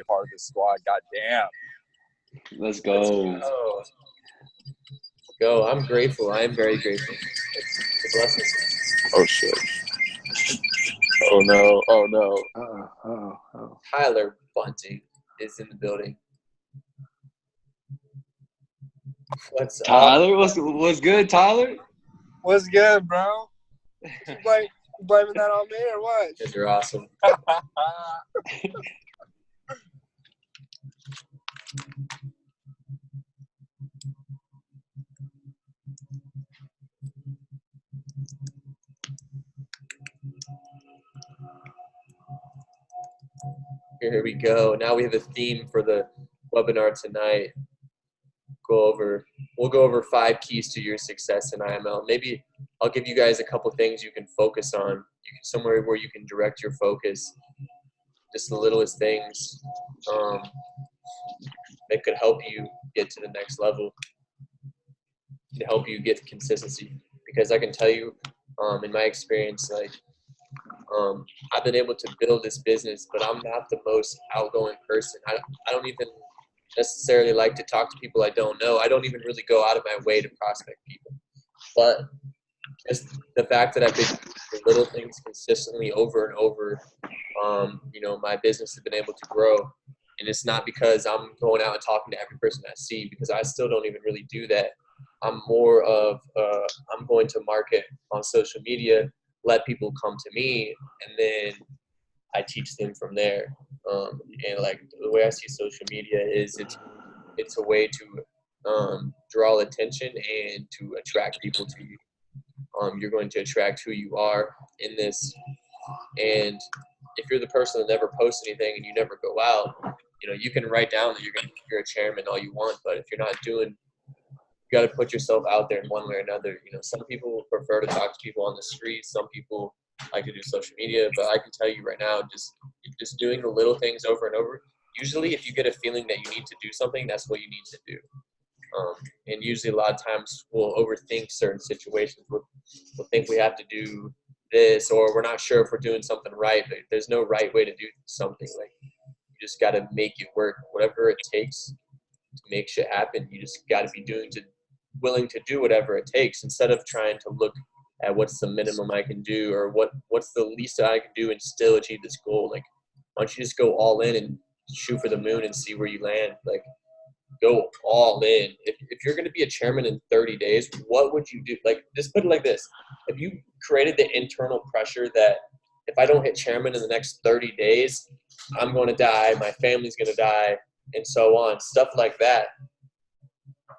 part of the squad. God damn. Let's go. Go. I'm grateful. I am very grateful. It's a blessing. Oh shit. Oh no. Oh no. Oh. Tyler Bunting is in the building. What's up? Tyler, what's good, Tyler? What's good, bro? You blaming that on me or what? You guys are awesome. Here we go. Now we have a theme for the webinar tonight. We'll go over 5 keys to your success in IML. Maybe I'll give you guys a couple things you can focus on. Somewhere where you can direct your focus. Just the littlest things that could help you get to the next level. To help you get consistency. Because I can tell you, in my experience, I've been able to build this business, but I'm not the most outgoing person. I don't even necessarily like to talk to people I don't know. I don't even really go out of my way to prospect people. But just the fact that I've been doing little things consistently over and over, my business has been able to grow. And it's not because I'm going out and talking to every person I see, because I still don't even really do that. I'm more of, I'm going to market on social media, let people come to me, and then I teach them from there. And like the way I see social media is it's a way to draw attention and to attract people to you. You're going to attract who you are in this. And if you're the person that never posts anything and you never go out, you can write down that you're a chairman all you want, but if you're not doing, you got to put yourself out there in one way or another. Some people prefer to talk to people on the street. Some people like to do social media, but I can tell you right now, just doing the little things over and over. Usually, if you get a feeling that you need to do something, that's what you need to do. And usually, a lot of times, we'll overthink certain situations. We'll think we have to do this, or we're not sure if we're doing something right. But there's no right way to do something. Like, you just got to make it work. Whatever it takes to make shit happen, you just got to be willing to do whatever it takes, instead of trying to look at what's the minimum I can do, or what's the least I can do and still achieve this goal. Like, why don't you just go all in and shoot for the moon and see where you land? Like, go all in. If you're going to be a chairman in 30 days, what would you do? Like, just put it like this. If you created the internal pressure that if I don't hit chairman in the next 30 days, I'm going to die, my family's going to die, and so on, stuff like that.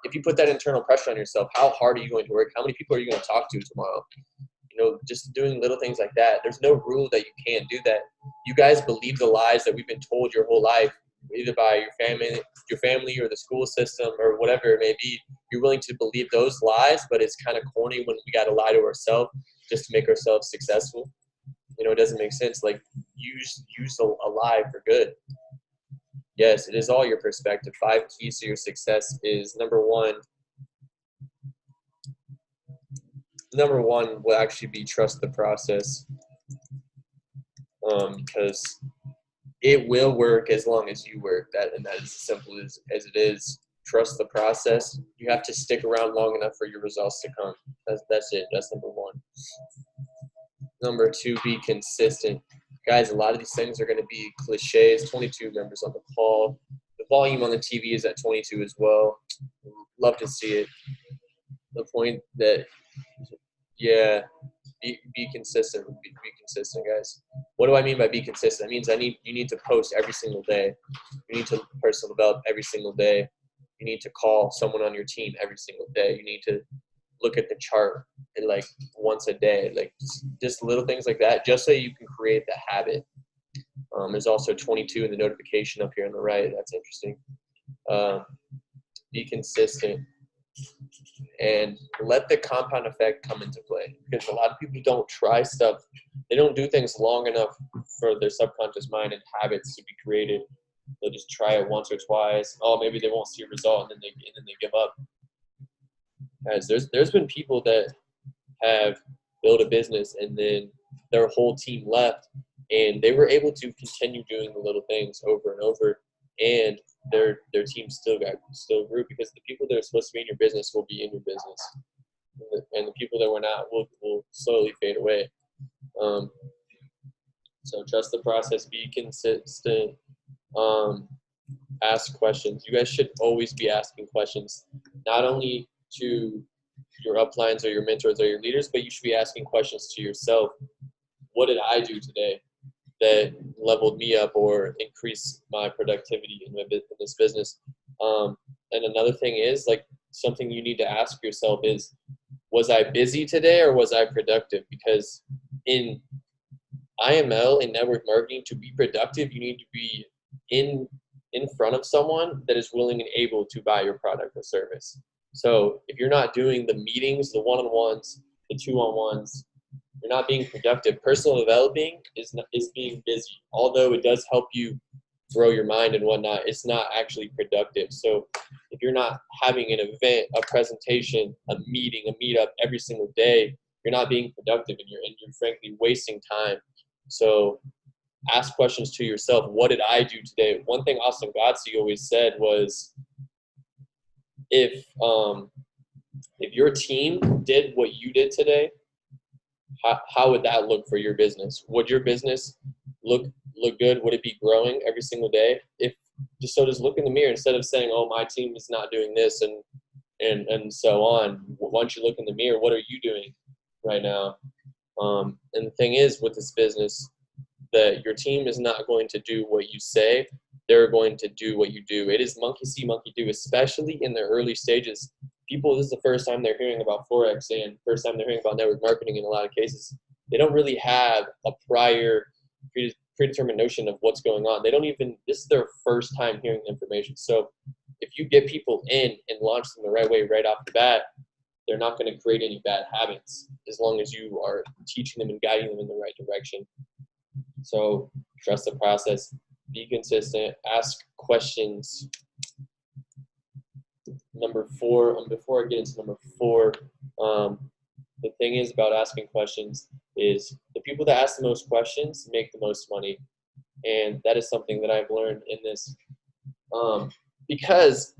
If you put that internal pressure on yourself, how hard are you going to work? How many people are you going to talk to tomorrow? Just doing little things like that. There's no rule that you can't do that. You guys believe the lies that we've been told your whole life, either by your family or the school system or whatever it may be. You're willing to believe those lies, but it's kind of corny when we got to lie to ourselves just to make ourselves successful. It doesn't make sense. Like, use a lie for good. Yes, it is all your perspective. 5 keys to your success is number one will actually be trust the process. Because it will work as long as you work. That is as simple as it is. Trust the process. You have to stick around long enough for your results to come. That's it. That's number 1. Number 2, be consistent. Guys, a lot of these things are going to be cliches. 22 members on the call. The volume on the TV is at 22 as well. Love to see it. The point that, yeah, be consistent. Be consistent, guys. What do I mean by be consistent? That means you need to post every single day. You need to personal develop every single day. You need to call someone on your team every single day. You need to look at the chart like once a day, like just little things like that, just so you can create the habit. There's also 22 in the notification up here on the right. That's interesting. Be consistent and let the compound effect come into play, because a lot of people don't try stuff. They don't do things long enough for their subconscious mind and habits to be created. They'll just try it once or twice. Oh, maybe they won't see a result, and then they give up. Guys, there's been people that have built a business and then their whole team left, and they were able to continue doing the little things over and over. and their team still grew, because the people that are supposed to be in your business will be in your business, and the people that were not will slowly fade away. So trust the process, be consistent, ask questions. You guys should always be asking questions, not only to your uplines or your mentors or your leaders, but you should be asking questions to yourself. What did I do today that leveled me up or increased my productivity in this business? And another thing is, like, something you need to ask yourself is, was I busy today or was I productive? Because in IML and network marketing, to be productive, you need to be in front of someone that is willing and able to buy your product or service. So if you're not doing the meetings, the one-on-ones, the two-on-ones, you're not being productive. Personal developing is being busy. Although it does help you grow your mind and whatnot, it's not actually productive. So if you're not having an event, a presentation, a meeting, a meetup every single day, you're not being productive, and you're frankly wasting time. So ask questions to yourself. What did I do today? One thing Austin Godsey always said was, if your team did what you did today, how would that look for your business? Would your business look good? Would it be growing every single day? Just look in the mirror instead of saying, oh, my team is not doing this and so on. Why don't you look in the mirror? What are you doing right now? And the thing is with this business, that your team is not going to do what you say. They're going to do what you do. It is monkey see, monkey do, especially in the early stages. People, this is the first time they're hearing about Forex and first time they're hearing about network marketing in a lot of cases. They don't really have a prior predetermined notion of what's going on. This is their first time hearing information. So if you get people in and launch them the right way right off the bat, they're not going to create any bad habits as long as you are teaching them and guiding them in the right direction. So trust the process, be consistent, ask questions. Number 4, before I get into number 4, the thing is about asking questions is the people that ask the most questions make the most money. And that is something that I've learned in this. Because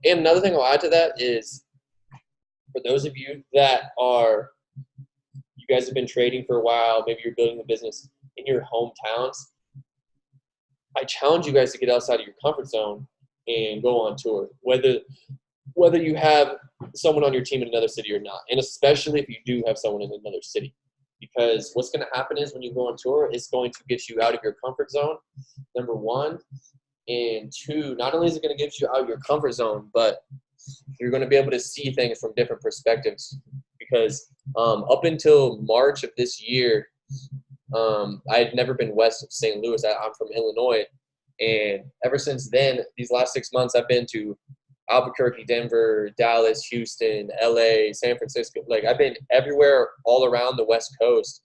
another thing I'll add to that is, for those of you that you guys have been trading for a while, maybe you're building a business in your hometowns, I challenge you guys to get outside of your comfort zone and go on tour, whether you have someone on your team in another city or not, and especially if you do have someone in another city. Because what's going to happen is when you go on tour, it's going to get you out of your comfort zone, number 1. And 2, not only is it going to get you out of your comfort zone, but you're going to be able to see things from different perspectives. Because up until March of this year, I had never been west of St. Louis. I'm from Illinois. And ever since then, these last 6 months, I've been to Albuquerque, Denver, Dallas, Houston, LA, San Francisco. Like, I've been everywhere all around the West Coast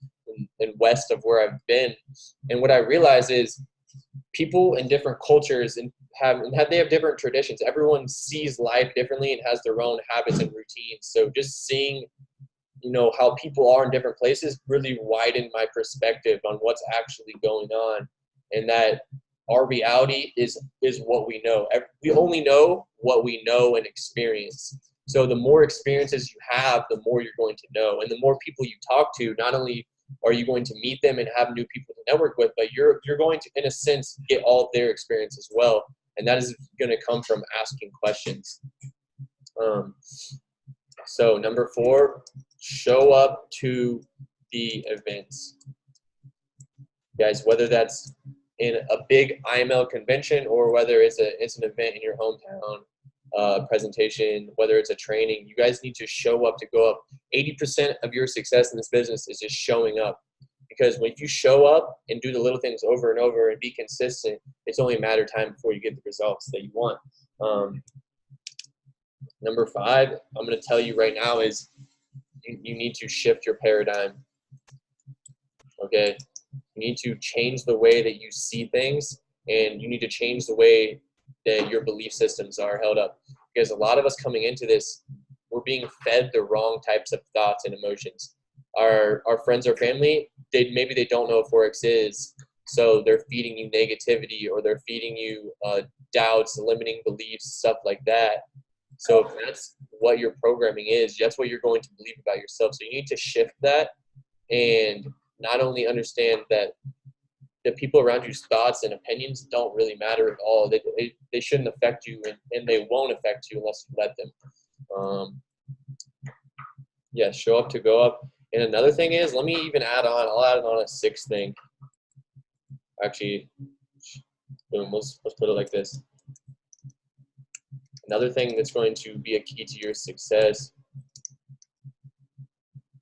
and west of where I've been. And what I realize is people in different cultures they have different traditions. Everyone sees life differently and has their own habits and routines. So just seeing, how people are in different places really widened my perspective on what's actually going on, and that our reality is what we know. We only know what we know and experience. So the more experiences you have, the more you're going to know. And the more people you talk to, not only are you going to meet them and have new people to network with, but you're going to, in a sense, get all of their experience as well. And that is going to come from asking questions. So number 4, show up to the events. Guys, whether that's in a big IML convention or whether it's an event in your hometown, presentation, whether it's a training, you guys need to show up to go up. 80% of your success in this business is just showing up. Because if you show up and do the little things over and over and be consistent, it's only a matter of time before you get the results that you want. Number 5, I'm going to tell you right now is you need to shift your paradigm. Okay? You need to change the way that you see things, and you need to change the way that your belief systems are held up. Because a lot of us coming into this, we're being fed the wrong types of thoughts and emotions. Our friends or family, maybe they don't know what Forex is. So they're feeding you negativity, or they're feeding you doubts, limiting beliefs, stuff like that. So if that's what your programming is, that's what you're going to believe about yourself. So you need to shift that, and not only understand that the people around you's thoughts and opinions don't really matter at all. They shouldn't affect you, and they won't affect you unless you let them. Yeah, show up to go up. And another thing is, let me even I'll add on a sixth thing. Actually, boom, let's put it like this. Another thing that's going to be a key to your success,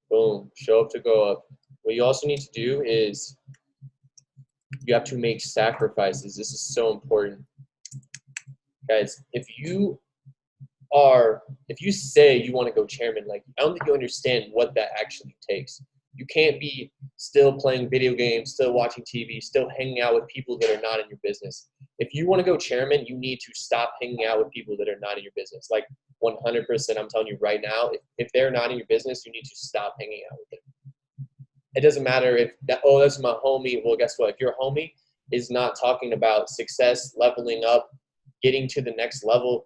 boom, show up to go up. What you also need to do is you have to make sacrifices. This is so important. Guys, if you say you want to go chairman, like, I don't think you understand what that actually takes. You can't be still playing video games, still watching TV, still hanging out with people that are not in your business. If you want to go chairman, you need to stop hanging out with people that are not in your business. Like 100%, I'm telling you right now, if they're not in your business, you need to stop hanging out with them. It doesn't matter if that's my homie. Well, guess what? If your homie is not talking about success, leveling up, getting to the next level,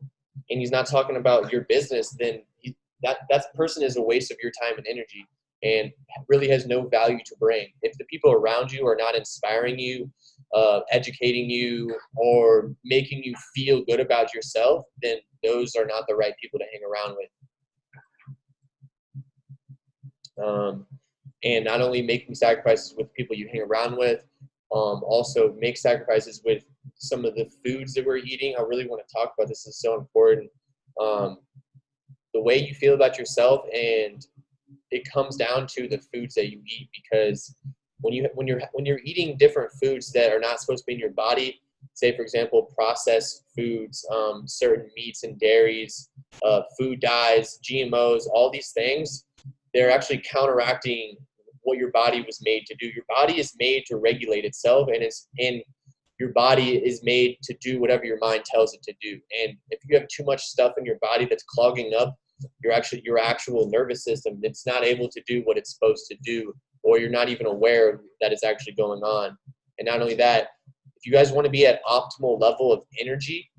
and he's not talking about your business, then that person is a waste of your time and energy, and really has no value to bring. If the people around you are not inspiring you, educating you, or making you feel good about yourself, then those are not the right people to hang around with. And not only making sacrifices with people you hang around with, also make sacrifices with some of the foods that we're eating. I really want to talk about this. Is so important. The way you feel about yourself, and it comes down to the foods that you eat, because when you're eating different foods that are not supposed to be in your body, say for example processed foods, certain meats and dairies, food dyes, GMOs, all these things, they're actually counteracting what your body was made to do. Your body is made to regulate itself, and your body is made to do whatever your mind tells it to do. And if you have too much stuff in your body that's clogging up your actual nervous system, it's not able to do what it's supposed to do, or you're not even aware that it's actually going on. And not only that, if you guys want to be at optimal level of energy,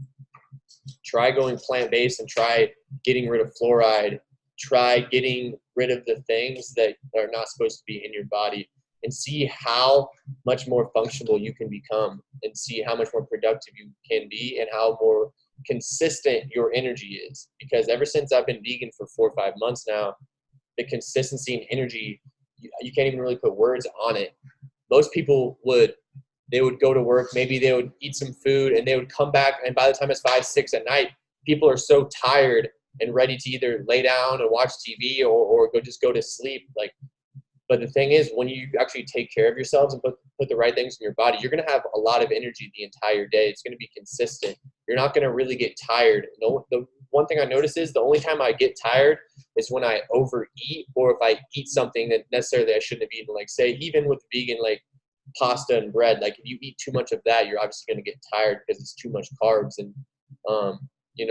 try going plant-based and try getting rid of fluoride. Try getting rid of the things that are not supposed to be in your body, and see how much more functional you can become, and see how much more productive you can be, and how more consistent your energy is. Because ever since I've been vegan for 4 or 5 months now, the consistency and energy, you can't even really put words on it. Most people would go to work, maybe they would eat some food, and they would come back, and by the time it's 5, 6 at night, people are so tired and ready to either lay down and watch TV or go to sleep. But the thing is, when you actually take care of yourselves and put the right things in your body, you're going to have a lot of energy the entire day. It's going to be consistent. You're not going to really get tired. The one thing I notice is the only time I get tired is when I overeat, or if I eat something that necessarily I shouldn't have eaten. Like, say, even with vegan, like pasta and bread, like if you eat too much of that, you're obviously going to get tired because it's too much carbs and,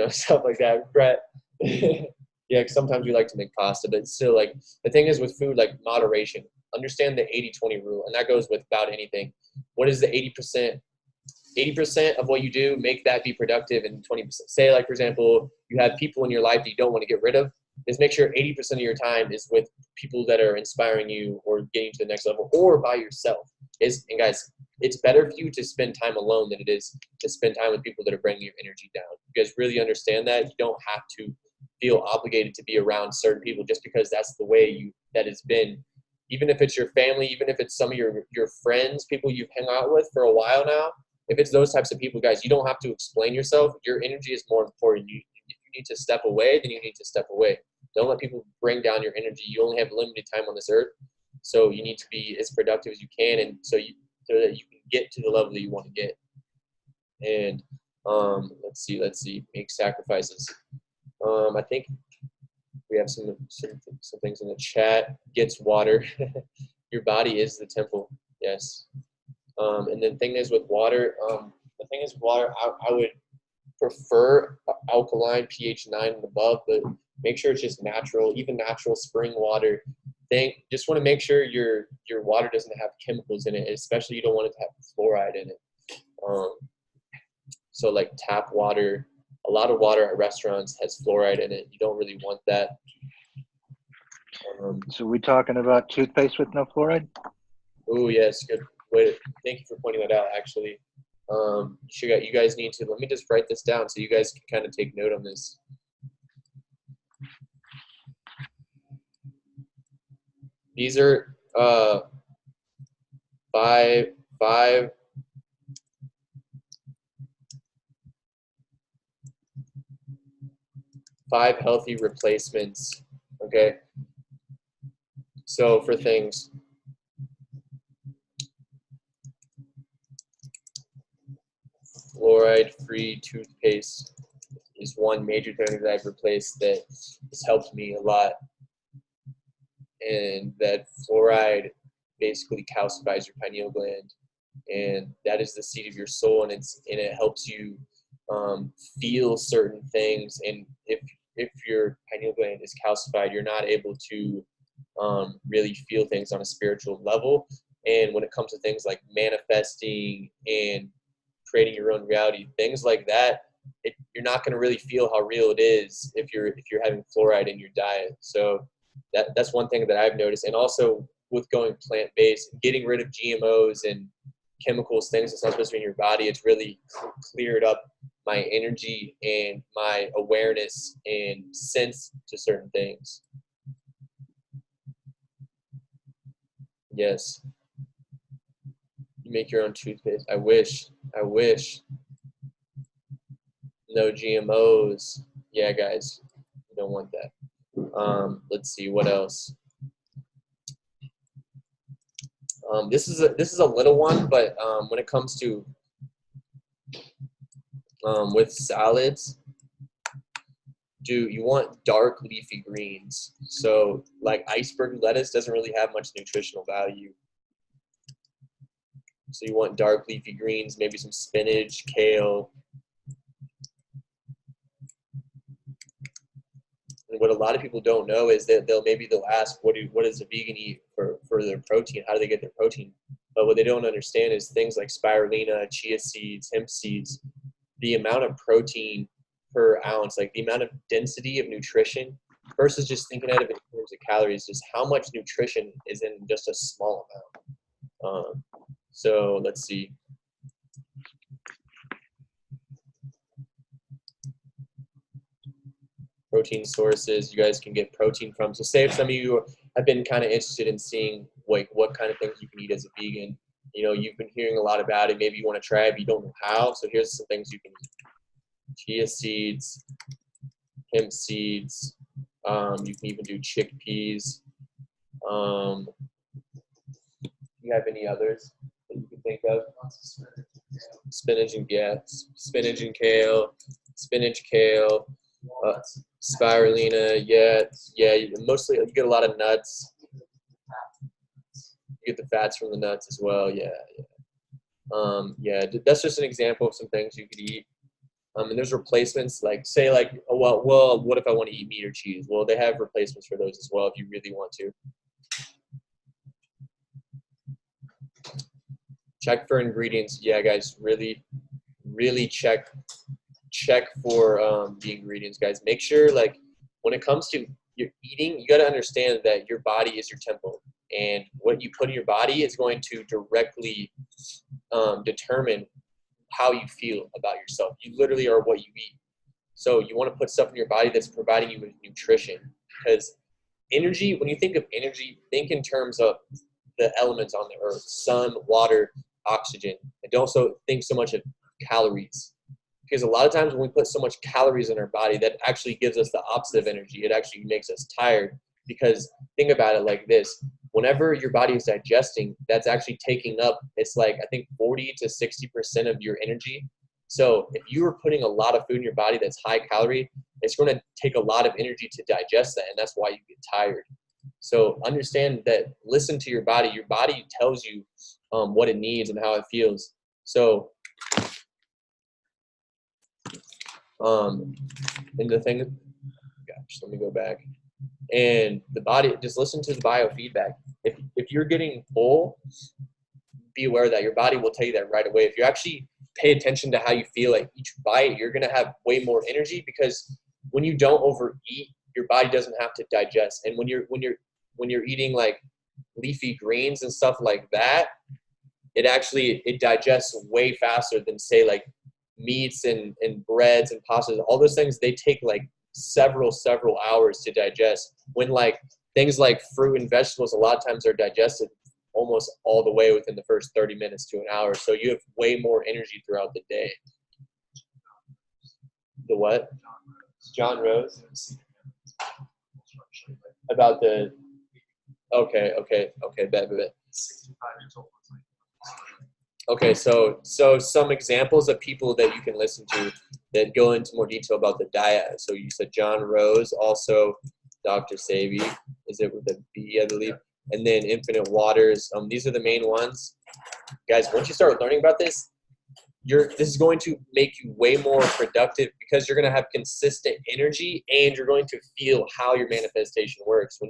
stuff like that. Brett. Yeah, cause sometimes we like to make pasta, but still, like, the thing is with food, like, moderation. Understand the 80-20 rule, and that goes with about anything. What is the 80%? 80% of what you do, make that be productive, and 20%. Say, like, for example, you have people in your life that you don't want to get rid of. Just make sure 80% of your time is with people that are inspiring you or getting to the next level, or by yourself. And guys, it's better for you to spend time alone than it is to spend time with people that are bringing your energy down. You guys really understand that? You don't have to feel obligated to be around certain people just because that's the way that has been. Even if it's your family, even if it's some of your friends, people you've hung out with for a while now, if it's those types of people, guys, you don't have to explain yourself. Your energy is more important. If you need to step away, then you need to step away. Don't let people bring down your energy. You only have limited time on this earth, so you need to be as productive as you can, and so that you can get to the level that you want to get. And let's see, make sacrifices. I think we have some things in the chat. Gets water. Your body is the temple. Yes. And the thing is with water, I would prefer alkaline, pH 9 and above, but make sure it's just natural. Even natural spring water just want to make sure your water doesn't have chemicals in it, especially you don't want it to have fluoride in it. So like tap water, a lot of water at restaurants has fluoride in it. You don't really want that. So we talking about toothpaste with no fluoride? Oh yes, good. Thank you for pointing that out. Actually, you guys need to. Let me just write this down so you guys can kind of take note on this. These are five healthy replacements. Okay. So for things, fluoride-free toothpaste is one major thing that I've replaced that has helped me a lot. And that fluoride basically calcifies your pineal gland, and that is the seat of your soul, and it helps you feel certain things. And if your pineal gland is calcified, you're not able to really feel things on a spiritual level. And when it comes to things like manifesting and creating your own reality, things like that, you're not going to really feel how real it is if you're having fluoride in your diet. So that's one thing that I've noticed. And also with going plant-based, getting rid of GMOs and chemicals, things that's not supposed to be in your body, it's really cleared up my energy and my awareness and sense to certain things. Yes. You make your own toothpaste. I wish. No GMOs. Yeah, guys, you don't want that. Let's see what else. This is a little one, but when it comes to with salads, you want dark leafy greens. So like iceberg lettuce doesn't really have much nutritional value. So you want dark leafy greens, maybe some spinach, kale. And what a lot of people don't know is that they'll ask, what does a vegan eat for their protein? How do they get their protein? But what they don't understand is things like spirulina, chia seeds, hemp seeds, the amount of protein per ounce, like the amount of density of nutrition versus just thinking of it in terms of calories, just how much nutrition is in just a small amount. So let's see. Protein sources you guys can get protein from. So say if some of you have been kind of interested in seeing like what kind of things you can eat as a vegan, you've been hearing a lot about it, maybe you want to try it, but you don't know how. So here's some things you can eat. Chia seeds, hemp seeds, you can even do chickpeas. You have any others that you can think of? Spinach and kale, spirulina, mostly you get a lot of nuts. You get the fats from the nuts as well, that's just an example of some things you could eat. And there's replacements, like say like, oh, well, what if I want to eat meat or cheese? Well, they have replacements for those as well if you really want to. Check for ingredients. Yeah, guys, really check for the ingredients, guys. Make sure, like, when it comes to your eating, you got to understand that your body is your temple, and what you put in your body is going to directly determine how you feel about yourself. You literally are what you eat. So you want to put stuff in your body that's providing you with nutrition, because energy, when you think of energy, think in terms of the elements on the earth: sun, water, oxygen. And don't so think so much of calories, because a lot of times when we put so much calories in our body, that actually gives us the opposite of energy. It actually makes us tired, because think about it like this: whenever your body is digesting, that's actually taking up, it's like I think 40 to 60% of your energy. So if you are putting a lot of food in your body that's high calorie, it's going to take a lot of energy to digest that, and that's why you get tired. So understand that, listen to your body. Your body tells you what it needs and how it feels. So and the thing, gosh, let me go back. And the body, just listen to the biofeedback. If you're getting full, be aware that your body will tell you that right away. If you actually pay attention to how you feel like each bite, you're going to have way more energy, because when you don't overeat, your body doesn't have to digest. And when you're eating like leafy greens and stuff like that, it digests way faster than, say, like meats and breads and pastas. All those things, they take like several hours to digest, when like things like fruit and vegetables a lot of times are digested almost all the way within the first 30 minutes to an hour. So you have way more energy throughout the day. The what? John Rose? About the, okay, bet. Okay, so some examples of people that you can listen to that go into more detail about the diet. So you said John Rose, also Dr. Sebi, is it with a B, I believe, and then Infinite Waters. These are the main ones. Guys, once you start learning about this, this is going to make you way more productive, because you're going to have consistent energy, and you're going to feel how your manifestation works when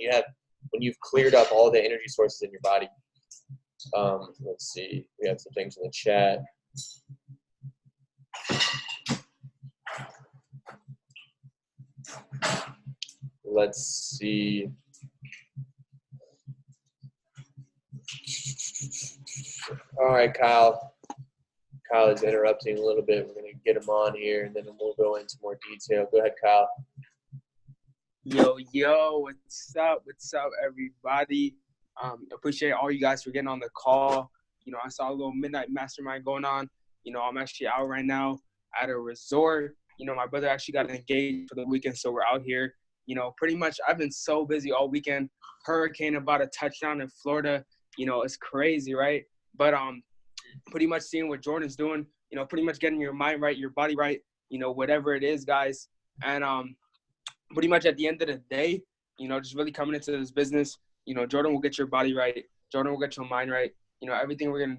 you've cleared up all the energy sources in your body. Let's see. We have some things in the chat. Let's see. All right, Kyle. Kyle is interrupting a little bit. We're going to get him on here, and then we'll go into more detail. Go ahead, Kyle. Yo, what's up, everybody? Appreciate all you guys for getting on the call. I saw a little midnight mastermind going on. I'm actually out right now at a resort. My brother actually got engaged for the weekend, so we're out here. Pretty much I've been so busy all weekend. Hurricane about a touchdown in Florida. It's crazy, right? But pretty much seeing what Jordan's doing, pretty much getting your mind right, your body right, whatever it is, guys. And pretty much at the end of the day, just really coming into this business, Jordan will get your body right. Jordan will get your mind right. Everything we're gonna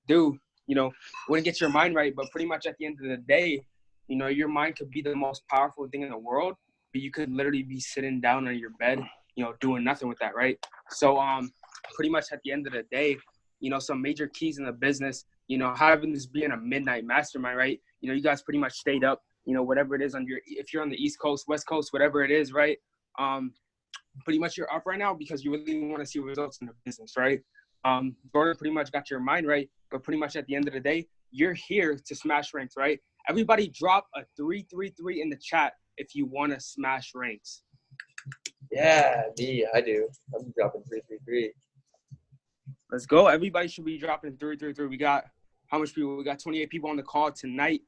do, we're gonna get your mind right. But pretty much at the end of the day, your mind could be the most powerful thing in the world, but you could literally be sitting down on your bed, doing nothing with that, right? So pretty much at the end of the day, some major keys in the business, having this being a midnight mastermind, right? You guys pretty much stayed up, whatever it is if you're on the East Coast, West Coast, whatever it is, right? Pretty much you're up right now because you really want to see results in the business, right? Jordan pretty much got your mind right, but pretty much at the end of the day, you're here to smash ranks, right? Everybody drop a 333 in the chat if you want to smash ranks. Yeah, me, I do. I'm dropping 333. Let's go. Everybody should be dropping 333. We got how much people? We got 28 people on the call tonight.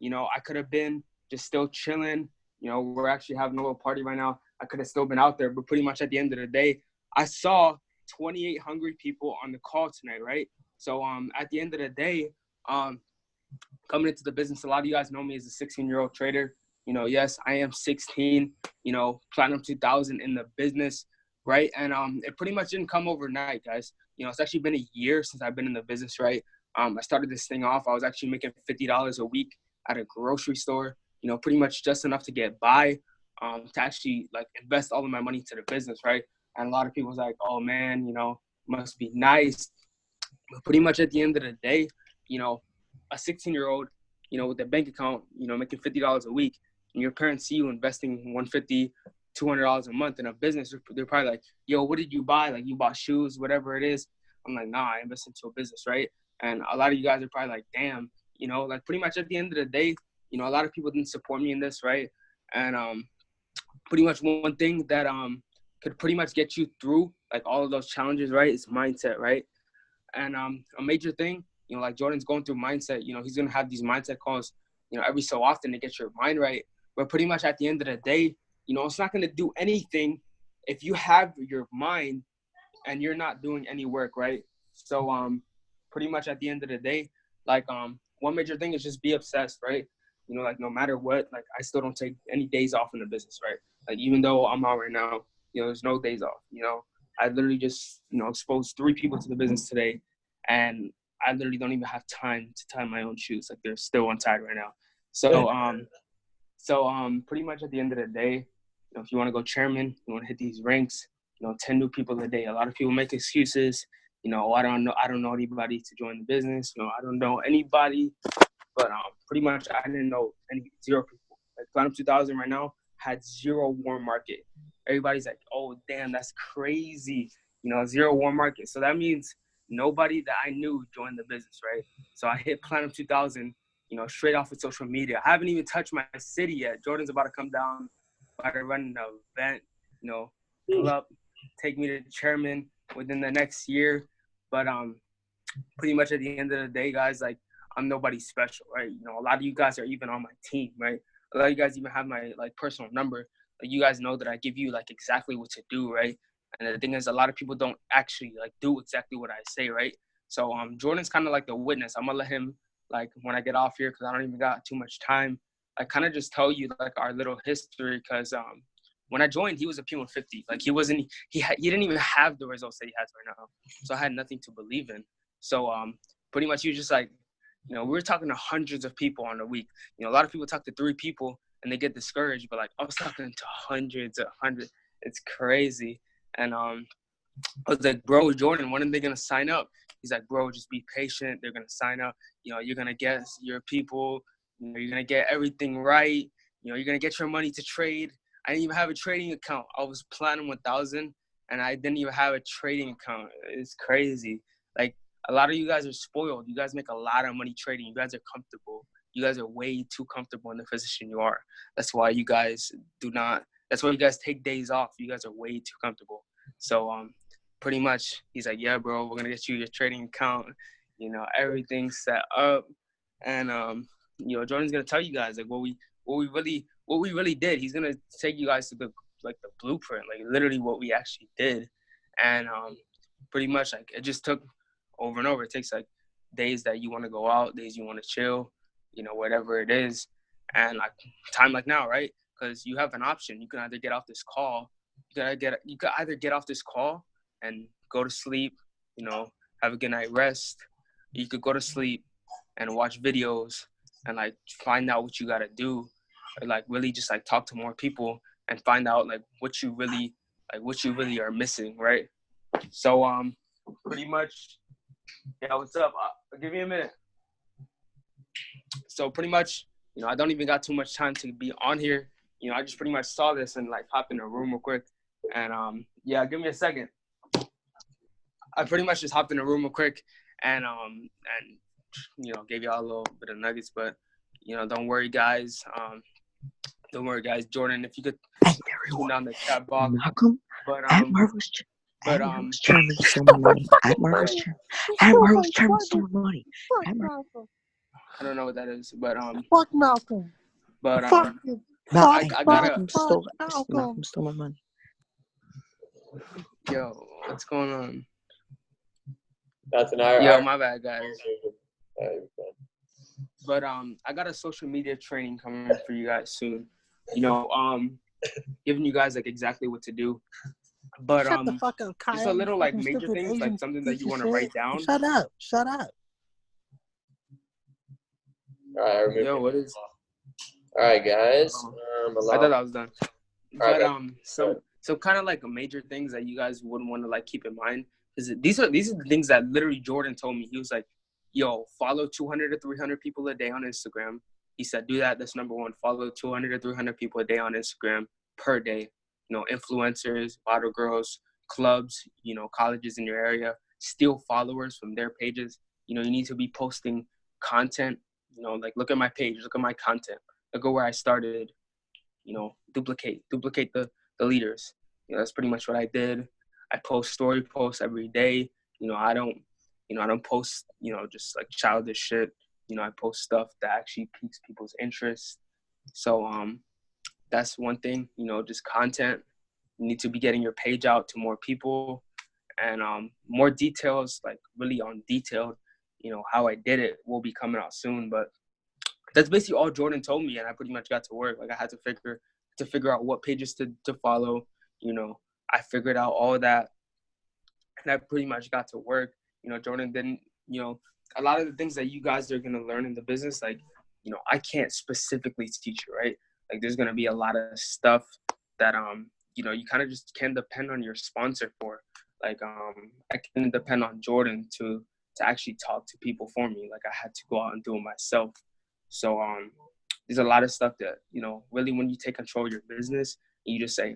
I could have been just still chilling. We're actually having a little party right now. I could have still been out there, but pretty much at the end of the day, I saw 28 hungry people on the call tonight, right? So at the end of the day, coming into the business, a lot of you guys know me as a 16-year-old trader. Yes, I am 16, platinum 2000 in the business, right? And it pretty much didn't come overnight, guys. It's actually been a year since I've been in the business, right? I started this thing off. I was actually making $50 a week at a grocery store, pretty much just enough to get by, to actually like invest all of my money to the business, right? And a lot of people was like, oh man, must be nice. But pretty much at the end of the day, a 16-year-old, with a bank account, making $50 a week, and your parents see you investing $150, $200 a month in a business, they're probably like, yo, what did you buy? Like, you bought shoes, whatever it is. I'm like, nah, I invested into a business, right? And a lot of you guys are probably like, damn, like pretty much at the end of the day, a lot of people didn't support me in this, right? And pretty much one thing that could pretty much get you through like all of those challenges, right, is mindset, right? And a major thing, like Jordan's going through mindset, he's going to have these mindset calls, every so often to get your mind right. But pretty much at the end of the day, it's not going to do anything if you have your mind and you're not doing any work, right? So pretty much at the end of the day, like one major thing is just be obsessed, right? Like no matter what, like I still don't take any days off in the business, right? Like even though I'm out right now, there's no days off, I literally just, exposed 3 people to the business today, and I literally don't even have time to tie my own shoes. Like they're still untied right now. So pretty much at the end of the day, if you want to go chairman, you want to hit these ranks, 10 new people a day. A lot of people make excuses. Oh, I don't know anybody to join the business. I don't know anybody. But pretty much I didn't know zero people. Like Platinum 2000 right now had zero warm market. Everybody's like, oh, damn, that's crazy. Zero warm market. So that means nobody that I knew joined the business, right? So I hit Platinum 2000, straight off of social media. I haven't even touched my city yet. Jordan's about to come down, about to run an event, pull up, take me to chairman within the next year. But pretty much at the end of the day, guys, like, I'm nobody special, right? A lot of you guys are even on my team, right? A lot of you guys even have my personal number. Like, you guys know that I give you exactly what to do, right? And the thing is, a lot of people don't actually do exactly what I say, right? So Jordan's kind of like the witness. I'm gonna let him when I get off here, because I don't even got too much time. I kind of just tell you our little history, because when I joined, he was a P150. He didn't even have the results that he has right now. So I had nothing to believe in. So pretty much you just we were talking to hundreds of people on a week. A lot of people talk to 3 people and they get discouraged, but I was talking to hundreds. It's crazy. And I was like, bro, Jordan, when are they gonna sign up? He's like, bro, just be patient. They're gonna sign up. You're gonna get your people. You're gonna get everything right. You're gonna get your money to trade. I didn't even have a trading account. I was Platinum 1000, and I didn't even have a trading account. It's crazy. A lot of you guys are spoiled. You guys make a lot of money trading. You guys are comfortable. You guys are way too comfortable in the position you are. That's why you guys that's why you guys take days off. You guys are way too comfortable. So pretty much he's like, yeah, bro, we're going to get you your trading account. Everything's set up. And, Jordan's going to tell you guys what we really did. He's going to take you guys to the blueprint, literally what we actually did. And pretty much it just took over and over. It takes days that you want to go out, days you want to chill, whatever it is. And time like now, right? Because you have an option. You can either get off this call. You could either get off this call and go to sleep, have a good night rest. You could go to sleep and watch videos and find out what you got to do, or really just talk to more people and find out what you really are missing, right? So pretty much, yeah, what's up? Give me a minute. So pretty much, I don't even got too much time to be on here. I just pretty much saw this and hopped in a room real quick. And yeah, give me a second. I pretty much just hopped in a room real quick and gave y'all a little bit of nuggets. But don't worry, guys. Jordan, if you could tune down the chat box. Malcolm, but Marvel's chairman stole my money. Marvel's chairman stole my money. I don't know what that is, but Fuck Malcolm. But Malcolm stole my money. Yo, what's going on? That's an hour. Yo, my bad, guys. But I got a social media training coming for you guys soon. Giving you guys exactly what to do. But Shut the fuck up, Kyle. just a little major things, something that you want to write down. Shut up. All right, Yo, what is? All right, guys. I thought I was done. All But right, so kind of major things that you guys wouldn't want to keep in mind, is these are the things that literally Jordan told me. He was like, yo, follow 200 to 300 people a day on Instagram. He said, do that. That's number one. Follow 200 to 300 people a day on Instagram per day. Influencers, model girls, clubs, colleges in your area, steal followers from their pages. You need to be posting content. Look at my page, look at my content, look at where I started. Duplicate the leaders. That's pretty much what I did. I post story posts every day. I don't post, just childish shit. I post stuff that actually piques people's interest. So that's one thing, just content. You need to be getting your page out to more people, and more details, really on detailed, how I did it will be coming out soon. But that's basically all Jordan told me, and I pretty much got to work. I had to figure out what pages to follow. I figured out all that, and I pretty much got to work. Jordan didn't, a lot of the things that you guys are gonna learn in the business, I can't specifically teach you, right? There's gonna be a lot of stuff that you kind of just can't depend on your sponsor for. Like I can depend on Jordan to actually talk to people for me. Like I had to go out and do it myself. So there's a lot of stuff that, really when you take control of your business and you just say,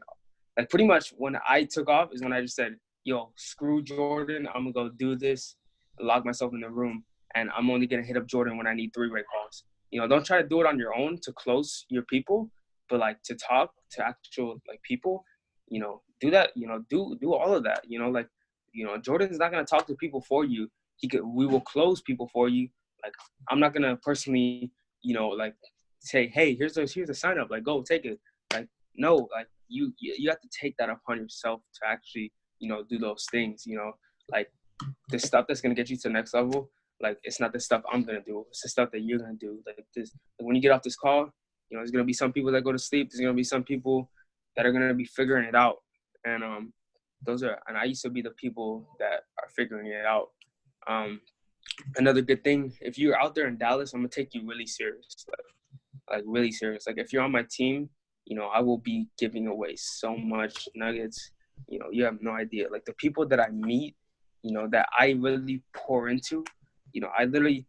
like pretty much when I took off is when I just said, yo, screw Jordan, I'm gonna go do this, lock myself in the room, and I'm only gonna hit up Jordan when I need 3-way calls. Don't try to do it on your own to close your people, but like to talk to actual like people, do that, do all of that. Jordan's not gonna talk to people for you. We will close people for you. Like I'm not gonna personally, like say, hey, here's a sign up, like go take it. Like no, like you have to take that upon yourself to actually, do those things. Like the stuff that's gonna get you to the next level. Like it's not the stuff I'm gonna do. It's the stuff that you're gonna do. Like this, like when you get off this call, there's gonna be some people that go to sleep. There's gonna be some people that are gonna be figuring it out. And and I used to be the people that are figuring it out. Another good thing, if you're out there in Dallas, I'm gonna take you really serious, like really serious. Like if you're on my team, I will be giving away so much nuggets. You have no idea. Like the people that I meet, that I really pour into, I literally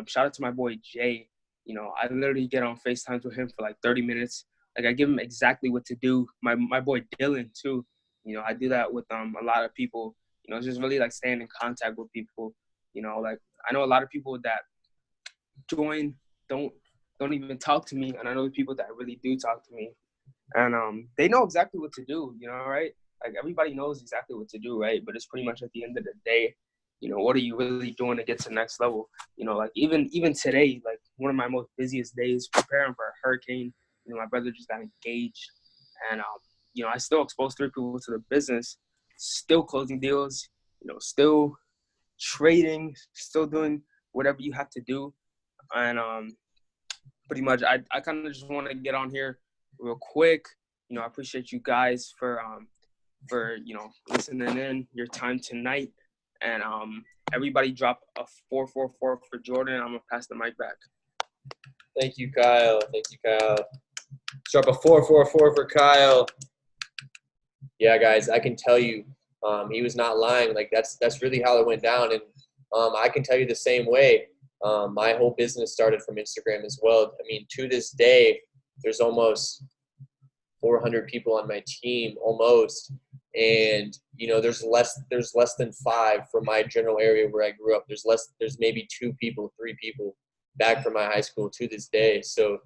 shout out to my boy Jay. I literally get on FaceTimes with him for like 30 minutes. Like I give him exactly what to do. My boy Dylan too. I do that with a lot of people. It's just really like staying in contact with people. Like I know a lot of people that join don't even talk to me, and I know people that really do talk to me, and they know exactly what to do. Right? Like everybody knows exactly what to do, right? But it's pretty much at the end of the day, what are you really doing to get to the next level? Like even today, like one of my most busiest days preparing for a hurricane. My brother just got engaged, and I still exposed 3 people to the business, still closing deals, still trading, still doing whatever you have to do. And pretty much I kind of just want to get on here real quick. I appreciate you guys for listening in, your time tonight. And everybody drop a 444 for Jordan. I'm gonna pass the mic back. Thank you, Kyle. Drop a 444 for Kyle. Yeah, guys, I can tell you, he was not lying. Like that's really how it went down, and I can tell you the same way. My whole business started from Instagram as well. I mean, to this day, there's almost 400 people on my team, almost, and there's less than 5 from my general area where I grew up. There's maybe 2 people, 3 people back from my high school to this day. So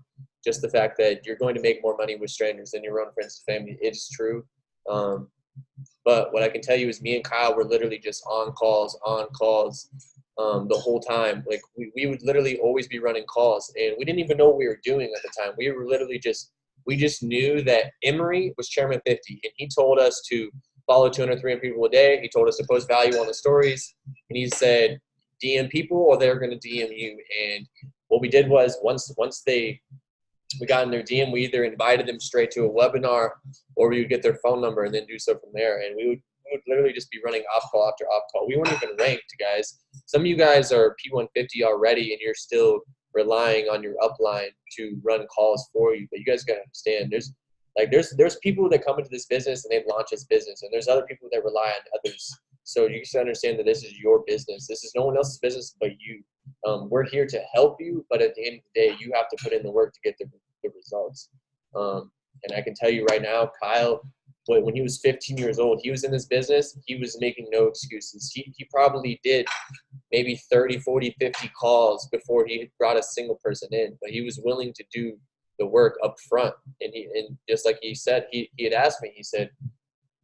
just the fact that you're going to make more money with strangers than your own friends and family, it is true. But what I can tell you is me and Kyle were literally just on calls the whole time. Like we would literally always be running calls, and we didn't even know what we were doing at the time. We were literally we just knew that Emory was Chairman 50, and he told us to follow 200, 300 people a day. He told us to post value on the stories, and he said, DM people or they're going to DM you. And what we did was once we got in their DM, we either invited them straight to a webinar or we would get their phone number and then do so from there. And we would literally just be running off call after off call. We weren't even ranked, guys. Some of you guys are P150 already, and you're still relying on your upline to run calls for you. But you guys got to understand, there's people that come into this business and they launch this business, and there's other people that rely on others. So you should understand that this is your business. This is no one else's business but you. We're here to help you, but at the end of the day, you have to put in the work to get the results. And I can tell you right now, Kyle, when he was 15 years old, he was in this business. He was making no excuses. He probably did maybe 30, 40, 50 calls before he brought a single person in, but he was willing to do the work up front. And just like he said, he had asked me, he said,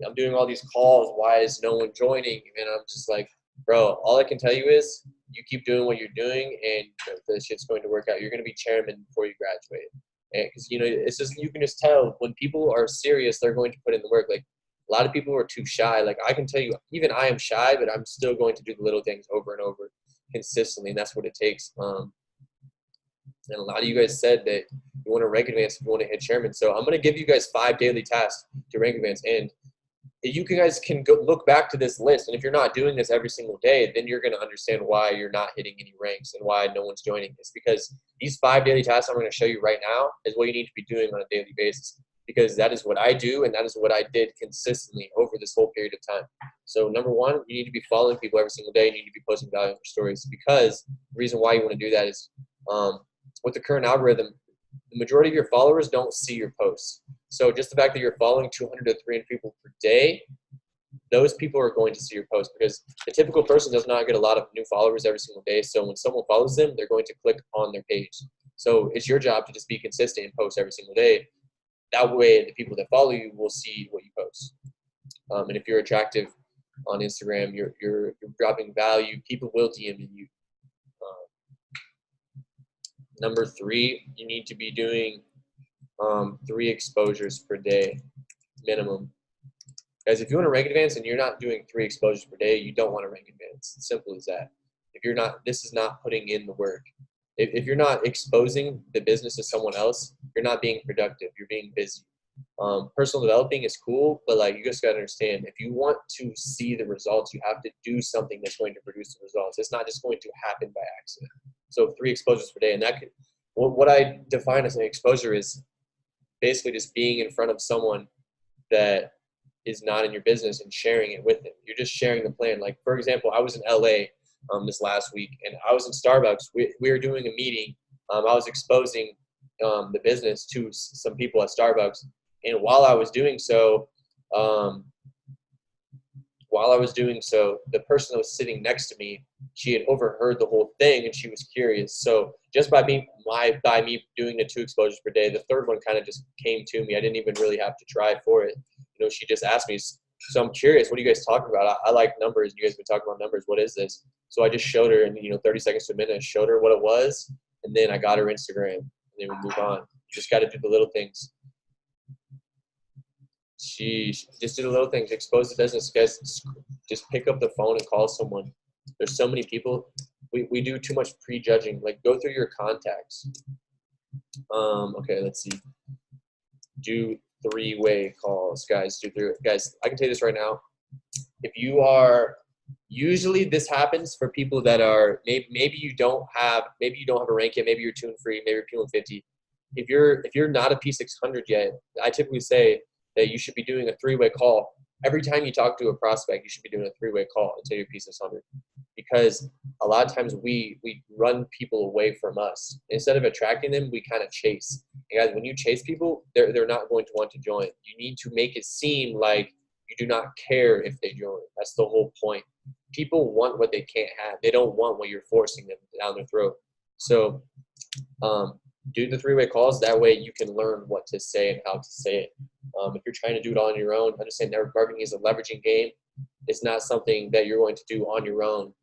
I'm doing all these calls. Why is no one joining? And I'm just like, bro, all I can tell you is you keep doing what you're doing, and the shit's going to work out. You're going to be chairman before you graduate. Because it's just, you can just tell when people are serious, they're going to put in the work. Like a lot of people are too shy. Like I can tell you, even I am shy, but I'm still going to do the little things over and over consistently, and that's what it takes. And a lot of you guys said that you want to rank advance if you want to hit chairman. So I'm going to give you guys 5 daily tasks to rank advance, and you guys can go look back to this list. And if you're not doing this every single day, then you're going to understand why you're not hitting any ranks and why no one's joining. It's because these 5 daily tasks I'm going to show you right now is what you need to be doing on a daily basis. because that is what I do, and that is what I did consistently over this whole period of time. So number one, you need to be following people every single day. You need to be posting value on your stories, because the reason why you want to do that is with the current algorithm, the majority of your followers don't see your posts. So just the fact that you're following 200 to 300 people per day, those people are going to see your post, because the typical person does not get a lot of new followers every single day. So when someone follows them, they're going to click on their page. So it's your job to just be consistent and post every single day. That way, the people that follow you will see what you post. And if you're attractive on Instagram, you're dropping value, people will DM you. Number 3, you need to be doing 3 exposures per day minimum. Guys, if you want to rank advance and you're not doing 3 exposures per day, you don't want to rank advance. Simple as that. If you're not, this is not putting in the work. If you're not exposing the business to someone else, you're not being productive. You're being busy. Personal developing is cool, but like, you just got to understand, if you want to see the results, you have to do something that's going to produce the results. It's not just going to happen by accident. So 3 exposures per day, and that could, what I define as an exposure is basically just being in front of someone that is not in your business and sharing it with them. You're just sharing the plan. Like, for example, I was in LA this last week, and I was in Starbucks. We were doing a meeting. I was exposing the business to some people at Starbucks, and while I was doing so, the person that was sitting next to me, she had overheard the whole thing, and she was curious. So just by me doing the 2 exposures per day, the third one kind of just came to me. I didn't even really have to try for it. You know, she just asked me. So I'm curious, what are you guys talking about? I like numbers. You guys been talking about numbers. What is this? So I just showed her, and 30 seconds to a minute, I showed her what it was, and then I got her Instagram, and then we move on. You just got to do the little things. Just do the little things. Expose the business, guys. Just pick up the phone and call someone. There's so many people. We do too much prejudging. Like, go through your contacts. Okay, let's see. Do 3-way calls, guys. Guys, I can tell you this right now. If you are, usually this happens for people that are, maybe you don't have a rank yet. Maybe you're 2 and free. Maybe you're P150. If you're not a P600 yet, I typically say that you should be doing a 3-way call. Every time you talk to a prospect, you should be doing a 3-way call until you're P600. Because a lot of times we run people away from us. Instead of attracting them, we kind of chase. And guys, when you chase people, they're not going to want to join. You need to make it seem like you do not care if they join. That's the whole point. People want what they can't have. They don't want what you're forcing them down their throat. So do the 3-way calls. That way you can learn what to say and how to say it. If you're trying to do it on your own, understand network marketing is a leveraging game. It's not something that you're going to do on your own.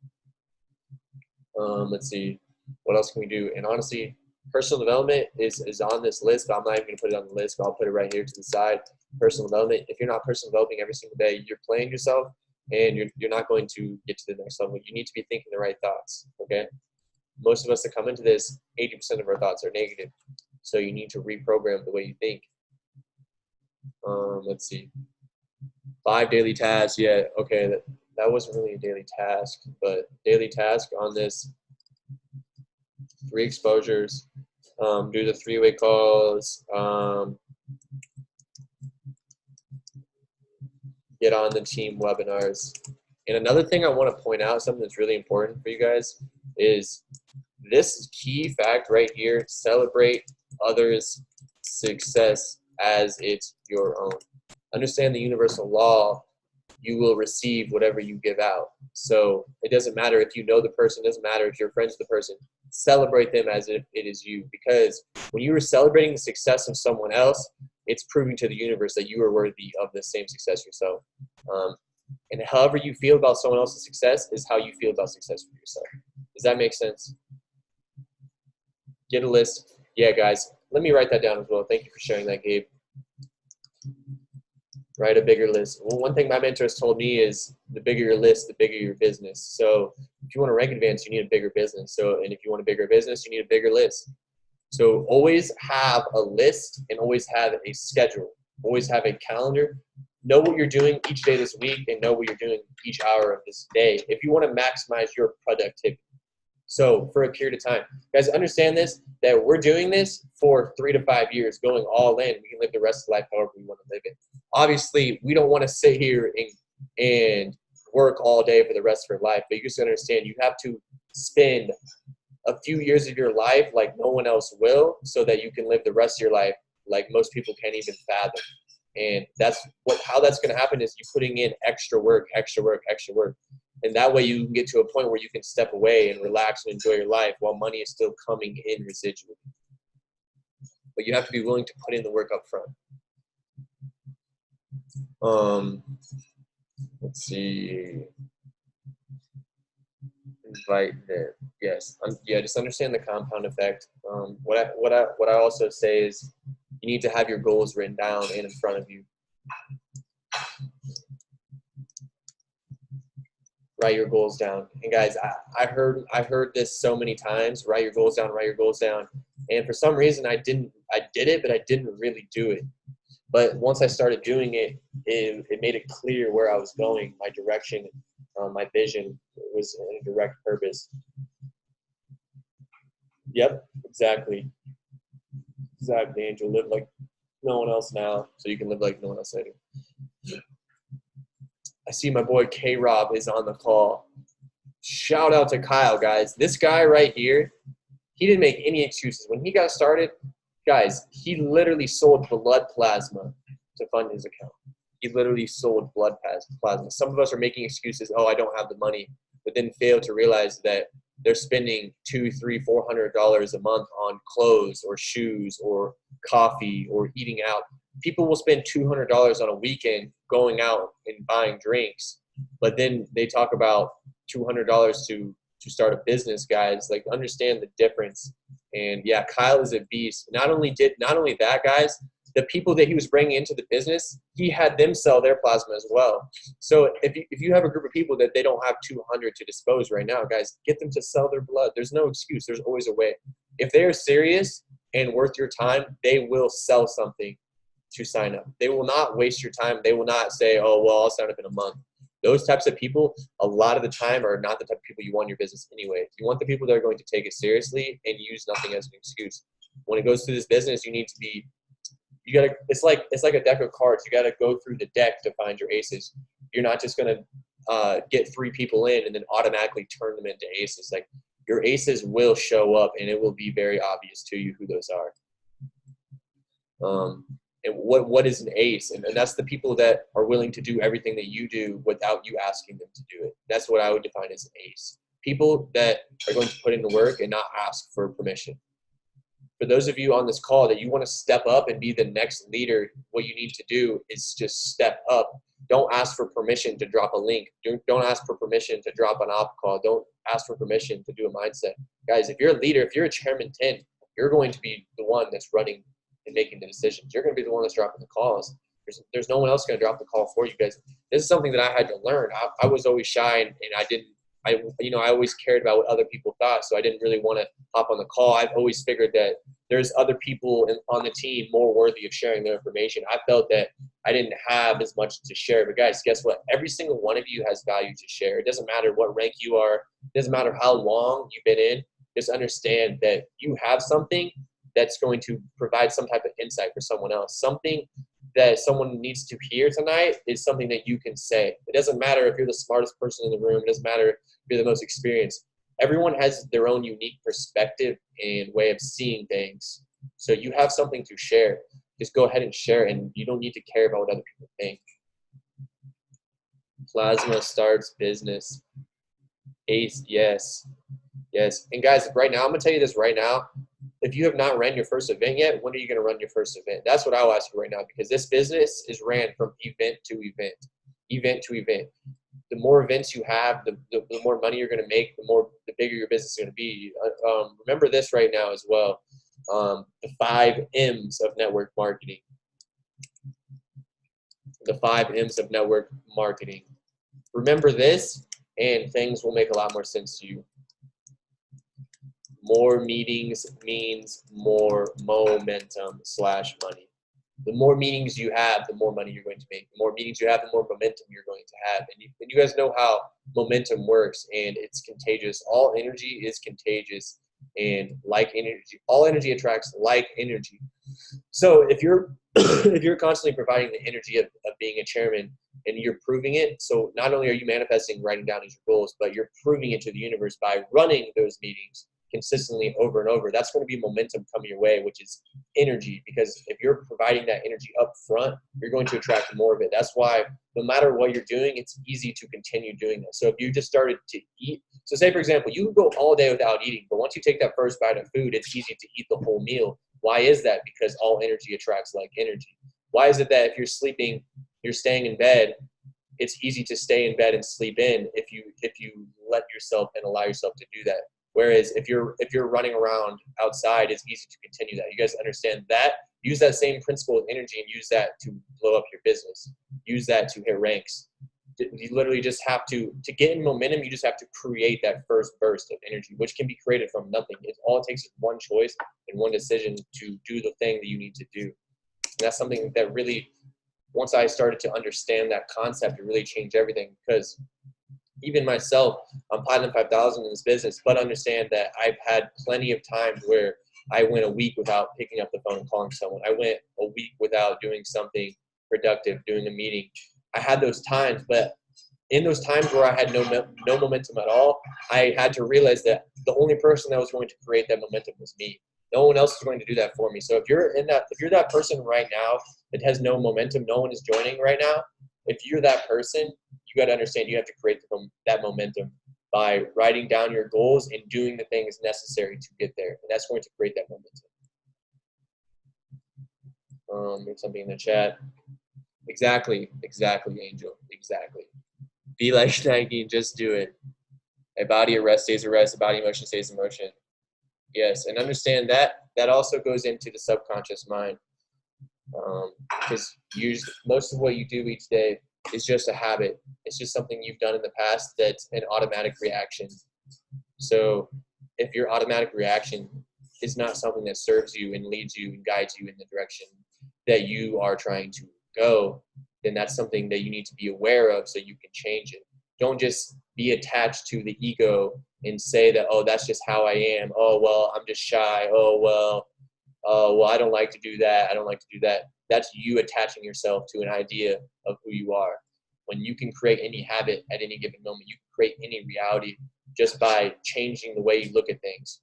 Let's see. What else can we do? And honestly, personal development is on this list, but I'm not even going to put it on the list, but I'll put it right here to the side. Personal development. If you're not personal developing every single day, you're playing yourself, and you're not going to get to the next level. You need to be thinking the right thoughts, okay? Most of us that come into this, 80% of our thoughts are negative. So you need to reprogram the way you think. Let's see. 5 daily tasks. Yeah, okay. That wasn't really a daily task, but daily task on this. 3 exposures. Do the 3-way calls. Get on the team webinars. And another thing I want to point out, something that's really important for you guys, is this key fact right here: celebrate others' success as it's your own. Understand the universal law: you will receive whatever you give out. So it doesn't matter if you know the person, it doesn't matter if you're friends with the person. Celebrate them as if it is you, because when you are celebrating the success of someone else, it's proving to the universe that you are worthy of the same success yourself. And however you feel about someone else's success is how you feel about success for yourself. Does that make sense? Get a list. Yeah, guys, let me write that down as well. Thank you for sharing that, Gabe. Write a bigger list. Well, one thing my mentors told me is the bigger your list, the bigger your business. So if you want to rank advance, you need a bigger business. And if you want a bigger business, you need a bigger list. So always have a list and always have a schedule. Always have a calendar. Know what you're doing each day this week and know what you're doing each hour of this day if you want to maximize your productivity. So for a period of time, guys, understand this, that we're doing this for 3 to 5 years, going all in. We can live the rest of life however we want to live it. Obviously, we don't want to sit here and work all day for the rest of your life, but you just understand you have to spend a few years of your life like no one else will, so that you can live the rest of your life like most people can't even fathom. And how that's going to happen is you putting in extra work. And that way you can get to a point where you can step away and relax and enjoy your life while money is still coming in residually. But you have to be willing to put in the work up front. Let's see. Invite them. Yes. Yeah. Just understand the compound effect. What I also say is you need to have your goals written down and in front of you. Write your goals down. And guys, I heard this so many times. Write your goals down. Write your goals down. And for some reason, I did it, but I didn't really do it. But once I started doing it, it made it clear where I was going, my direction, my vision was in a direct purpose. Yep, exactly. Exactly, Angel. Live like no one else now, so you can live like no one else later. I see my boy K-Rob is on the call. Shout out to Kyle, guys. This guy right here, he didn't make any excuses. When he got started, guys, he literally sold blood plasma to fund his account. He literally sold blood plasma. Some of us are making excuses, oh, I don't have the money, but then fail to realize that they're spending $200, $300, $400 a month on clothes or shoes or coffee or eating out. People will spend $200 on a weekend going out and buying drinks, but then they talk about $200 to start a business, guys. Like, understand the difference. And yeah, Kyle is a beast. Not only that, guys, the people that he was bringing into the business, he had them sell their plasma as well. So if you have a group of people that they don't have 200 to dispose right now, guys, get them to sell their blood. There's no excuse. There's always a way. If they are serious and worth your time, they will sell something to sign up. They will not waste your time. They will not say, oh, well, I'll sign up in a month. Those types of people, a lot of the time, are not the type of people you want in your business anyway. You want the people that are going to take it seriously and use nothing as an excuse. When it goes to this business, you need to be, it's like a deck of cards. You got to go through the deck to find your aces. You're not just going to get 3 people in and then automatically turn them into aces. Like, your aces will show up, and it will be very obvious to you who those are. And what is an ace? And that's the people that are willing to do everything that you do without you asking them to do it. That's what I would define as an ace. People that are going to put in the work and not ask for permission. For those of you on this call that you want to step up and be the next leader, what you need to do is just step up. Don't ask for permission to drop a link. Don't ask for permission to drop an op call. Don't ask for permission to do a mindset. Guys, if you're a leader, if you're a chairman 10, you're going to be the one that's running and making the decisions. You're going to be the one that's dropping the calls. There's no one else going to drop the call for you guys. This is something that I had to learn. I was always shy, and I always cared about what other people thought, so I didn't really want to hop on the call. I've always figured that there's other people on the team more worthy of sharing their information. I felt that I didn't have as much to share. But guys, guess what? Every single one of you has value to share. It doesn't matter what rank you are. It doesn't matter how long you've been in. Just understand that you have something that's going to provide some type of insight for someone else. Something that someone needs to hear tonight is something that you can say. It doesn't matter if you're the smartest person in the room. It doesn't matter if you're the most experienced. Everyone has their own unique perspective and way of seeing things. So you have something to share. Just go ahead and share, and you don't need to care about what other people think. Plasma starts business. Ace, yes. Yes. And guys, right now, I'm going to tell you this right now. If you have not ran your first event yet, when are you going to run your first event? That's what I'll ask you right now, because this business is ran from event to event, event to event. The more events you have, the more money you're going to make, the bigger your business is going to be. Remember this right now as well. The 5 M's of network marketing. The 5 M's of network marketing. Remember this, and things will make a lot more sense to you. More meetings means more momentum / money. The more meetings you have, the more money you're going to make. The more meetings you have, the more momentum you're going to have. And you guys know how momentum works, and it's contagious. All energy is contagious, and like energy, all energy attracts like energy. So if you're if you're constantly providing the energy of being a chairman and you're proving it, so not only are you manifesting, writing down as your goals, but you're proving it to the universe by running those meetings consistently over and over. That's going to be momentum coming your way, which is energy, because if you're providing that energy up front, you're going to attract more of it. That's why no matter what you're doing, it's easy to continue doing that. So if you just started to eat, so say for example, you can go all day without eating, but once you take that first bite of food, it's easy to eat the whole meal. Why is that? Because all energy attracts like energy. Why is it that if you're sleeping, you're staying in bed, it's easy to stay in bed and sleep in if you let yourself and allow yourself to do that? Whereas if you're running around outside, it's easy to continue that. You guys understand that? Use that same principle of energy and use that to blow up your business. Use that to hit ranks. You literally just have to get in momentum, you just have to create that first burst of energy, which can be created from nothing. All it takes is one choice and one decision to do the thing that you need to do. And that's something that really, once I started to understand that concept, it really changed everything. Because even myself, I'm Platinum 5000 in this business, but understand that I've had plenty of times where I went a week without picking up the phone and calling someone. I went a week without doing something productive, doing a meeting. I had those times, but in those times where I had no momentum at all, I had to realize that the only person that was going to create that momentum was me. No one else is going to do that for me. So if you're that person right now that has no momentum, no one is joining right now, if you're that person, you got to understand you have to create that momentum by writing down your goals and doing the things necessary to get there. And that's going to create that momentum. There's something in the chat. Exactly, Angel. Exactly. Be like Nike and just do it. A body at rest stays at rest. A body in motion stays in motion. Yes, and understand that also goes into the subconscious mind. Because most of what you do each day is just a habit. It's just something you've done in the past that's an automatic reaction. So if your automatic reaction is not something that serves you and leads you and guides you in the direction that you are trying to go, then that's something that you need to be aware of so you can change it. Don't just be attached to the ego and say that, oh, that's just how I am. Oh, well, I'm just shy. Oh, well, I don't like to do that. I don't like to do that. That's you attaching yourself to an idea of who you are. When you can create any habit at any given moment, you can create any reality just by changing the way you look at things.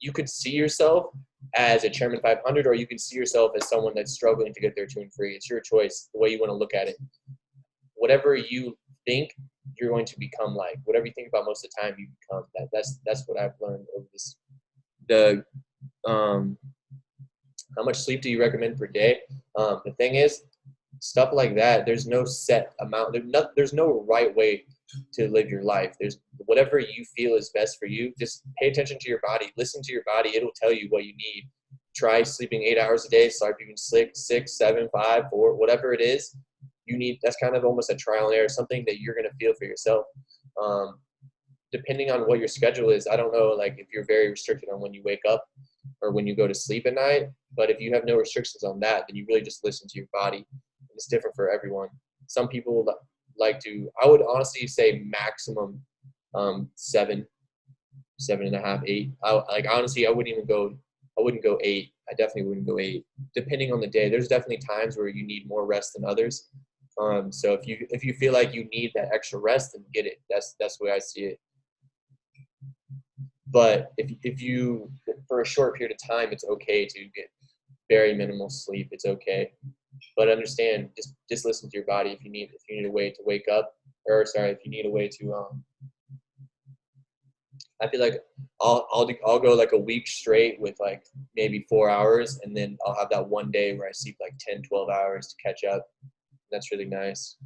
You could see yourself as a Chairman 500, or you can see yourself as someone that's struggling to get there 2 and 3. It's your choice, the way you want to look at it. Whatever you think, you're going to become like. Whatever you think about most of the time, you become that. That's what I've learned over this. How much sleep do you recommend per day? The thing is, stuff like that, there's no set amount. There's no right way to live your life. There's whatever you feel is best for you. Just pay attention to your body. Listen to your body. It'll tell you what you need. Try sleeping 8 hours a day. Start doing 6, 7, 5, 4, whatever it is. You need. That's kind of almost a trial and error, something that you're going to feel for yourself. Depending on what your schedule is, I don't know, like if you're very restricted on when you wake up or when you go to sleep at night, but if you have no restrictions on that, then you really just listen to your body. It's different for everyone. Some people like to, I would honestly say maximum 7, 7.5, 8. Honestly, I wouldn't go 8. I definitely wouldn't go 8. Depending on the day, there's definitely times where you need more rest than others. So if you feel like you need that extra rest, then get it. That's the way I see it. But if you for a short period of time, it's okay to get very minimal sleep. It's okay. But understand, just listen to your body. If you need a way to wake up, if you need a way to I feel like I'll go like a week straight with like maybe 4 hours, and then I'll have that one day where I sleep like 10, 12 hours to catch up. That's really nice.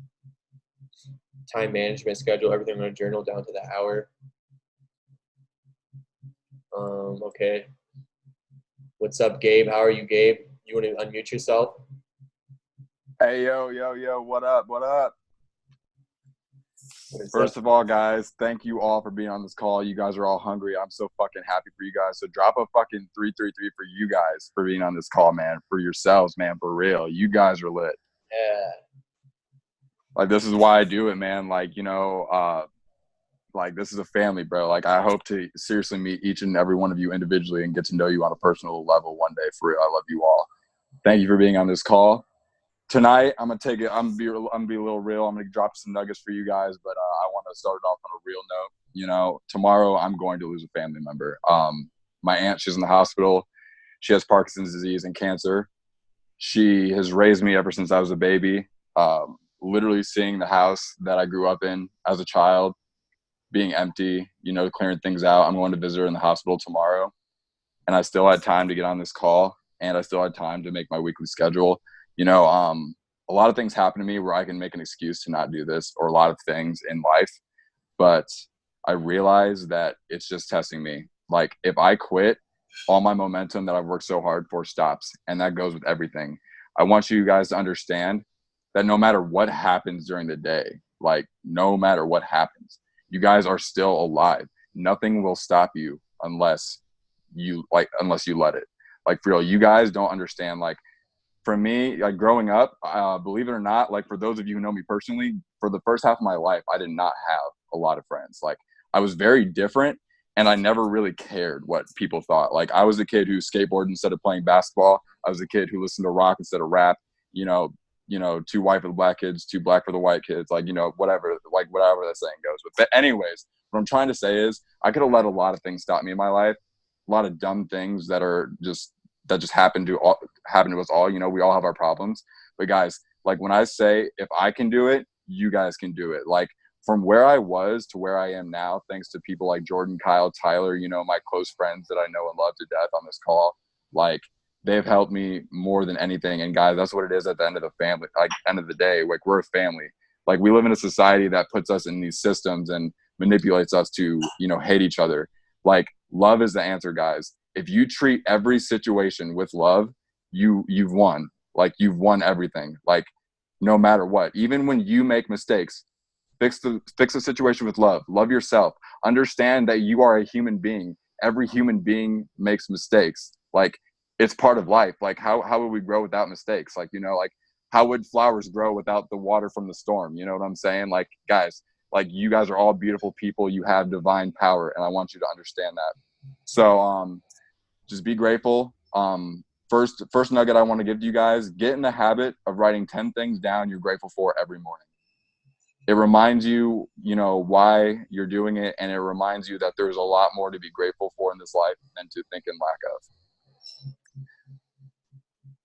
Time management, schedule everything on a journal down to the hour. Okay. What's up, Gabe? How are you, Gabe? You want to unmute yourself? Hey, yo, what up? First of all, guys, thank you all for being on this call. You guys are all hungry. I'm so fucking happy for you guys. So drop a fucking 333 for you guys for being on this call, man. For yourselves, man. For real. You guys are lit. Yeah. Like, this is why I do it, man. Like, like, this is a family, bro. Like, I hope to seriously meet each and every one of you individually and get to know you on a personal level one day. For real. I love you all. Thank you for being on this call. Tonight, I'm gonna take it. I'm gonna be a little real. I'm gonna drop some nuggets for you guys, but I want to start it off on a real note. Tomorrow I'm going to lose a family member. My aunt, she's in the hospital. She has Parkinson's disease and cancer. She has raised me ever since I was a baby. Literally seeing the house that I grew up in as a child being empty, clearing things out. I'm going to visit her in the hospital tomorrow, and I still had time to get on this call, and I still had time to make my weekly schedule. A lot of things happen to me where I can make an excuse to not do this, or a lot of things in life, but I realize that it's just testing me. Like, if I quit, all my momentum that I've worked so hard for stops, and that goes with everything. I want you guys to understand that no matter what happens during the day, like, no matter what happens, you guys are still alive. Nothing will stop you unless you let it. Like, for real, you guys don't understand. Like, for me, like, growing up, believe it or not, like, for those of you who know me personally, for the first half of my life, I did not have a lot of friends. Like, I was very different, and I never really cared what people thought. Like, I was a kid who skateboarded instead of playing basketball. I was a kid who listened to rock instead of rap. Too white for the black kids, too black for the white kids. Whatever that saying goes. But anyways, what I'm trying to say is I could have let a lot of things stop me in my life, a lot of dumb things that just happen to us all. We all have our problems. But guys, like, when I say if I can do it, you guys can do it. Like, from where I was to where I am now, thanks to people like Jordan, Kyle, Tyler, my close friends that I know and love to death on this call, like, they've helped me more than anything. And guys, that's what it is at the end of the day. Like, we're a family. Like, we live in a society that puts us in these systems and manipulates us to, hate each other. Like, love is the answer, guys. If you treat every situation with love, you've won. Like, you've won everything. Like, no matter what, even when you make mistakes, fix the situation with love. Love yourself. Understand that you are a human being. Every human being makes mistakes. Like, it's part of life. Like, how would we grow without mistakes? Like, how would flowers grow without the water from the storm? You know what I'm saying? Like, guys, like, you guys are all beautiful people. You have divine power, and I want you to understand that. So, just be grateful. First nugget I want to give to you guys: get in the habit of writing 10 things down you're grateful for every morning. It reminds you, why you're doing it, and it reminds you that there's a lot more to be grateful for in this life than to think in lack of.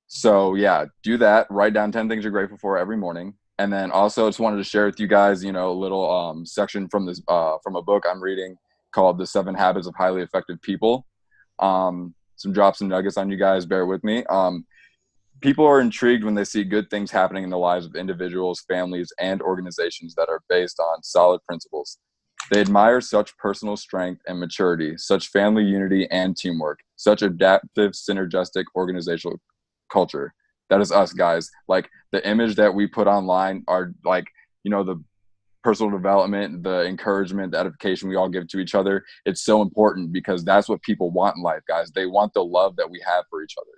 So yeah, do that. Write down 10 things you're grateful for every morning. And then also just wanted to share with you guys, a little section from this from a book I'm reading called The 7 Habits of Highly Effective People. Some drops and nuggets on you guys. Bear with me. People are intrigued when they see good things happening in the lives of individuals, families, and organizations that are based on solid principles. They admire such personal strength and maturity, such family unity and teamwork, such adaptive, synergistic organizational culture. That is us, guys. Like, the image that we put online are, like, the personal development, the encouragement, the edification we all give to each other. It's so important because that's what people want in life, guys. They want the love that we have for each other.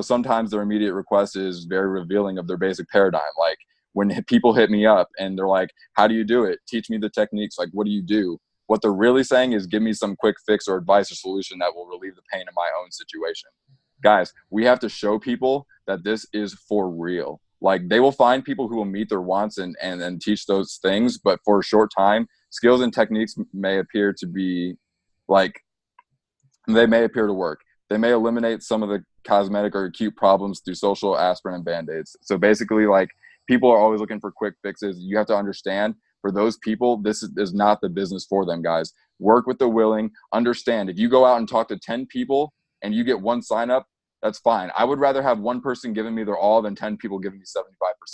Sometimes their immediate request is very revealing of their basic paradigm. Like, when people hit me up and they're like, how do you do it? Teach me the techniques. Like, what do you do? What they're really saying is, give me some quick fix or advice or solution that will relieve the pain in my own situation. Guys, we have to show people that this is for real. Like, they will find people who will meet their wants and teach those things, but for a short time, skills and techniques may appear to be they may appear to work. They may eliminate some of the cosmetic or acute problems through social aspirin and band-aids. So basically, like, people are always looking for quick fixes. You have to understand, for those people, this is not the business for them, guys. Work with the willing. Understand, if you go out and talk to 10 people and you get one sign up, that's fine. I would rather have one person giving me their all than 10 people giving me 75%.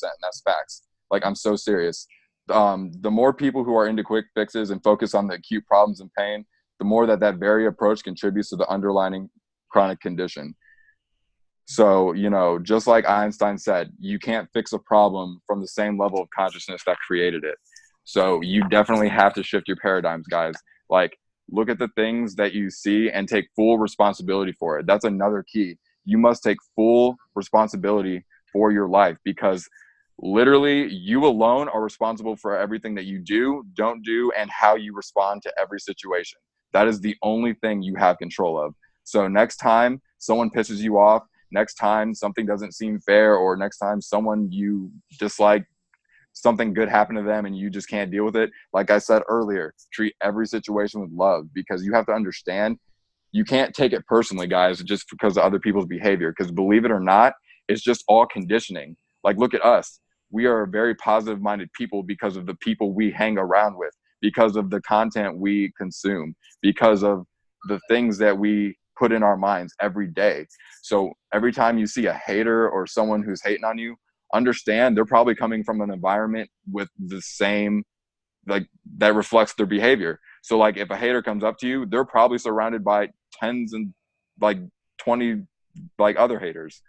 And that's facts. Like, I'm so serious. The more people who are into quick fixes and focus on the acute problems and pain, the more that very approach contributes to the underlying chronic condition. So, you know, just like Einstein said, you can't fix a problem from the same level of consciousness that created it. So you definitely have to shift your paradigms, guys. Like, look at the things that you see and take full responsibility for it. That's another key. You must take full responsibility for your life, because literally you alone are responsible for everything that you do, don't do, and how you respond to every situation. That is the only thing you have control of. So next time someone pisses you off, next time something doesn't seem fair, or next time someone you dislike, something good happened to them and you just can't deal with it, like I said earlier, treat every situation with love, because you have to understand, you can't take it personally, guys, just because of other people's behavior, because believe it or not, it's just all conditioning. Like, look at us. We are very positive minded people because of the people we hang around with, because of the content we consume, because of the things that we put in our minds every day. So every time you see a hater or someone who's hating on you, understand they're probably coming from an environment with the same, like, that reflects their behavior. So like if a hater comes up to you, they're probably surrounded by tens and like 20 like other haters.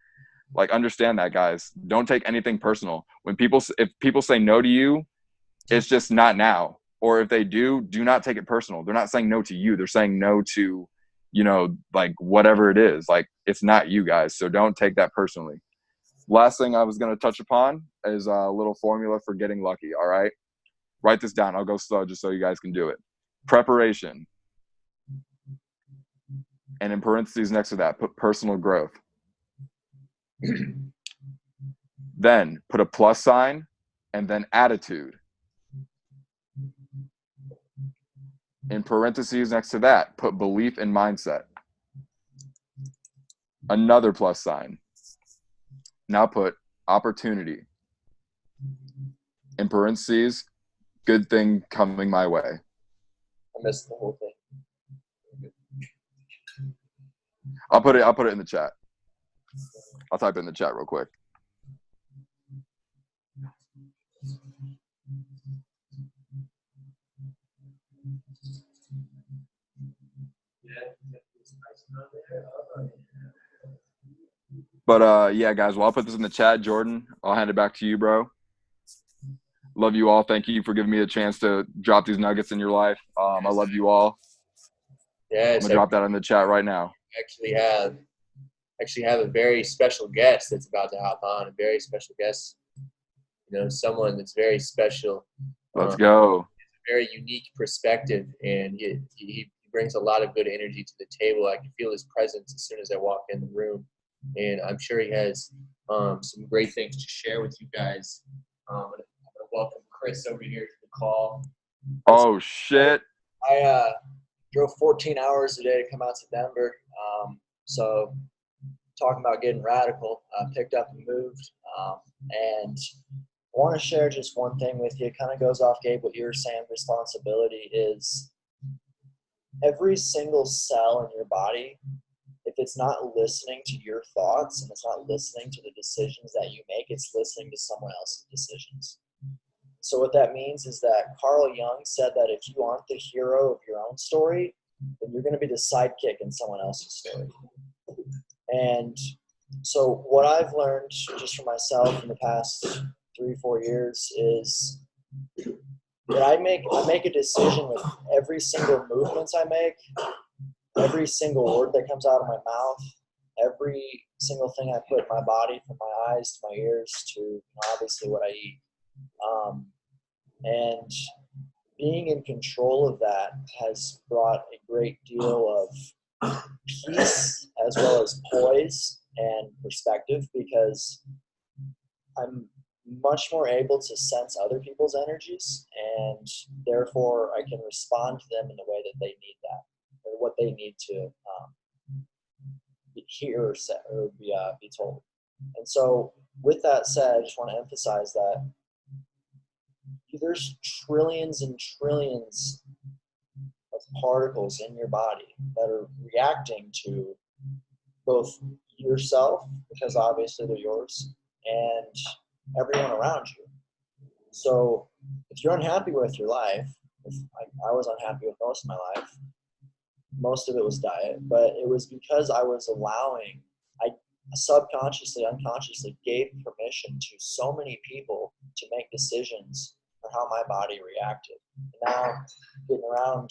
Like, understand that, guys. Don't take anything personal. If people say no to you, it's just not now. Or if they do not take it personal. They're not saying no to you. They're saying no to, you know, like whatever it is. Like, it's not you, guys. So don't take that personally. Last thing I was going to touch upon is a little formula for getting lucky. All right. Write this down. I'll go slow just so you guys can do it. Preparation. And in parentheses next to that, put personal growth. Then put a plus sign and then attitude. In parentheses next to that, put belief and mindset. Another plus sign. Now put opportunity. In parentheses, good thing coming my way. I missed the whole thing. I'll put it in the chat. I'll type it in the chat real quick. But yeah, guys, well, I'll put this in the chat. Jordan, I'll hand it back to you, bro. Love you all. Thank you for giving me a chance to drop these nuggets in your life. I love you all. Yes, I'm gonna drop that in the chat right now. Actually have a very special guest that's about to hop on. A very special guest. You know, someone that's very special. Let's go. Very unique perspective, and he brings a lot of good energy to the table. I can feel his presence as soon as I walk in the room, and I'm sure he has some great things to share with you guys. I'm gonna welcome Chris over here to the call. Oh shit! I drove 14 hours a day to come out to Denver. So talking about getting radical, picked up and moved, and I want to share just one thing with you. It kind of goes off, Gabe, what you were saying. Responsibility is every single cell in your body, if it's not listening to your thoughts and it's not listening to the decisions that you make, it's listening to someone else's decisions. So what that means is that Carl Jung said that if you aren't the hero of your own story, then you're going to be the sidekick in someone else's story. And so what I've learned just for myself in the past 3-4 years is that I make a decision with every single movement I make, every single word that comes out of my mouth, every single thing I put in my body, from my eyes to my ears to obviously what I eat. And being in control of that has brought a great deal of peace as well as poise and perspective, because I'm much more able to sense other people's energies, and therefore I can respond to them in the way that they need that, or what they need to hear or say, or be told. And so with that said, I just want to emphasize that there's trillions and trillions of particles in your body that are reacting to both yourself, because obviously they're yours, and everyone around you. So if you're unhappy with your life, if I was unhappy with most of my life, most of it was diet, but it was because I was allowing, subconsciously, unconsciously gave permission to so many people to make decisions for how my body reacted. Now, getting around,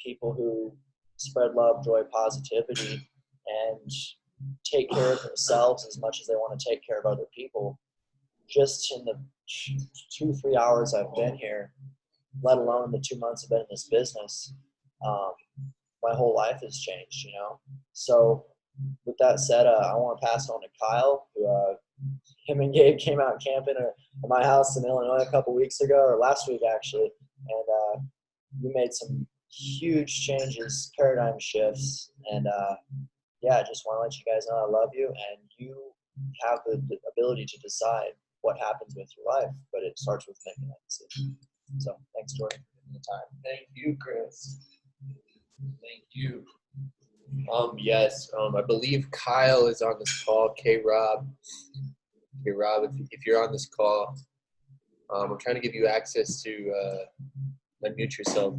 people who spread love, joy, positivity, and take care of themselves as much as they want to take care of other people. Just in the 2-3 hours I've been here, let alone the 2 months I've been in this business, my whole life has changed, So with that said, I want to pass it on to Kyle, who him and Gabe came out camping at my house in Illinois a couple weeks ago, or last week actually, and we made some huge changes, paradigm shifts, and I just want to let you guys know I love you, and you have the ability to decide what happens with your life, but it starts with making that decision. So thanks, Jordan, for the time. Thank you, Chris. Thank you. Yes, I believe Kyle is on this call. K-Rob, if you're on this call, I'm trying to give you access to unmute yourself.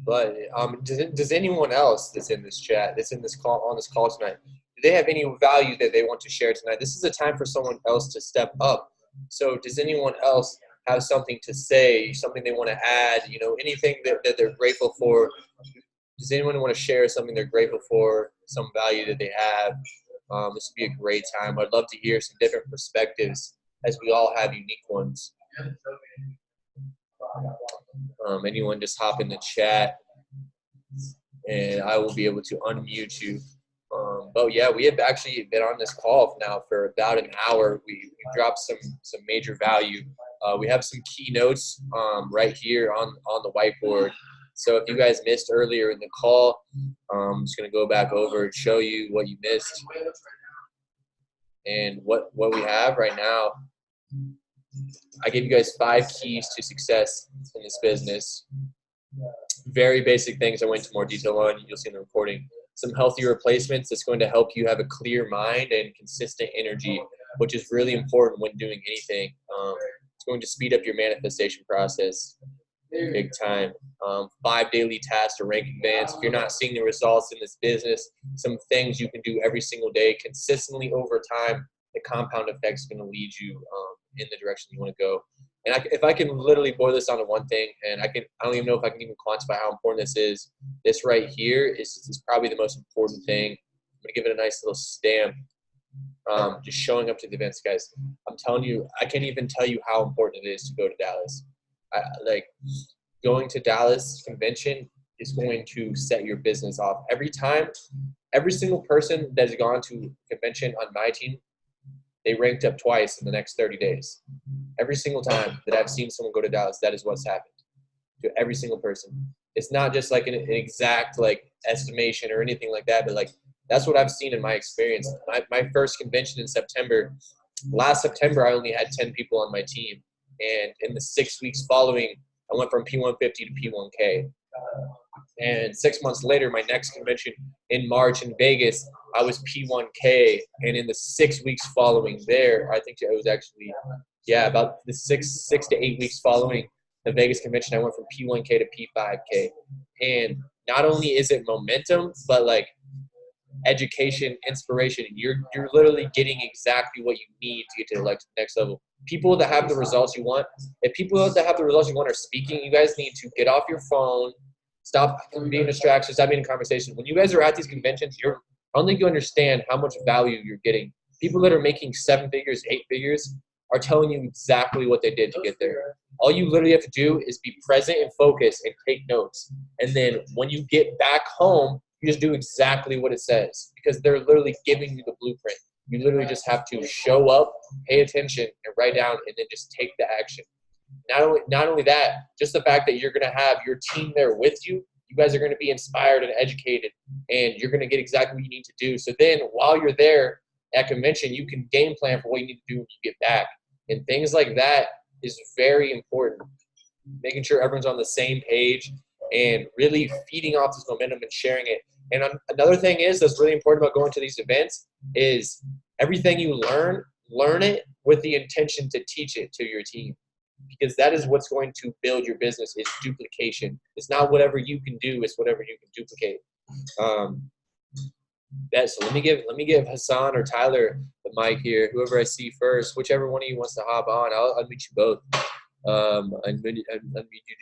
But does anyone else that's in this chat, that's in this call, on this call tonight, do they have any value that they want to share tonight? This is a time for someone else to step up. So does anyone else have something to say, something they want to add, anything that they're grateful for? Does anyone want to share something they're grateful for, some value that they have? This would be a great time. I'd love to hear some different perspectives, as we all have unique ones. Anyone just hop in the chat, and I will be able to unmute you. But yeah, we have actually been on this call now for about an hour. We dropped some major value. We have some keynotes right here on the whiteboard. So if you guys missed earlier in the call, I'm just going to go back over and show you what you missed. And what we have right now, I gave you guys 5 keys to success in this business. Very basic things I went into more detail on. You'll see in the recording. Some healthy replacements that's going to help you have a clear mind and consistent energy, which is really important when doing anything. It's going to speed up your manifestation process big time. 5 daily tasks to rank advance. If you're not seeing the results in this business, some things you can do every single day consistently over time, the compound effect is going to lead you in the direction you want to go. And if I can literally boil this down to one thing, and I don't even know if I can even quantify how important this is. This right here is probably the most important thing. I'm going to give it a nice little stamp. Just showing up to the events, guys. I'm telling you, I can't even tell you how important it is to go to Dallas. Going to Dallas convention is going to set your business off. Every single person that has gone to convention on my team, they ranked up twice in the next 30 days. Every single time that I've seen someone go to Dallas, that is what's happened to every single person. It's not just like an exact estimation or anything like that, but that's what I've seen in my experience. My first convention in September, last September, I only had 10 people on my team. And in the 6 weeks following, I went from P150 to P1K. And 6 months later, my next convention in March in Vegas, I was P1K. And in the 6 weeks following there, I think it was actually, about the six to 8 weeks following the Vegas convention, I went from P1K to P5K. And not only is it momentum, but education, inspiration. You're literally getting exactly what you need to get to the next level. People that have the results you want, if people that have the results you want are speaking, you guys need to get off your phone, stop being distracted, stop being in conversation. When you guys are at these conventions, I don't think you understand how much value you're getting. People that are making 7 figures, 8 figures are telling you exactly what they did to get there. All you literally have to do is be present and focus and take notes. And then when you get back home, you just do exactly what it says, because they're literally giving you the blueprint. You literally just have to show up, pay attention, and write down, and then just take the action. Not only that, just the fact that you're going to have your team there with you, you guys are going to be inspired and educated, and you're going to get exactly what you need to do. So then while you're there at convention, you can game plan for what you need to do when you get back. And things like that is very important. Making sure everyone's on the same page and really feeding off this momentum and sharing it. And another thing that's really important about going to these events is everything you learn it with the intention to teach it to your team, because that is what's going to build your business, is duplication. It's not whatever you can do, it's whatever you can duplicate. Yeah, so let me give Hassan or Tyler the mic here. Whoever I see first, whichever one of you wants to hop on, I'll unmute you both. Unmute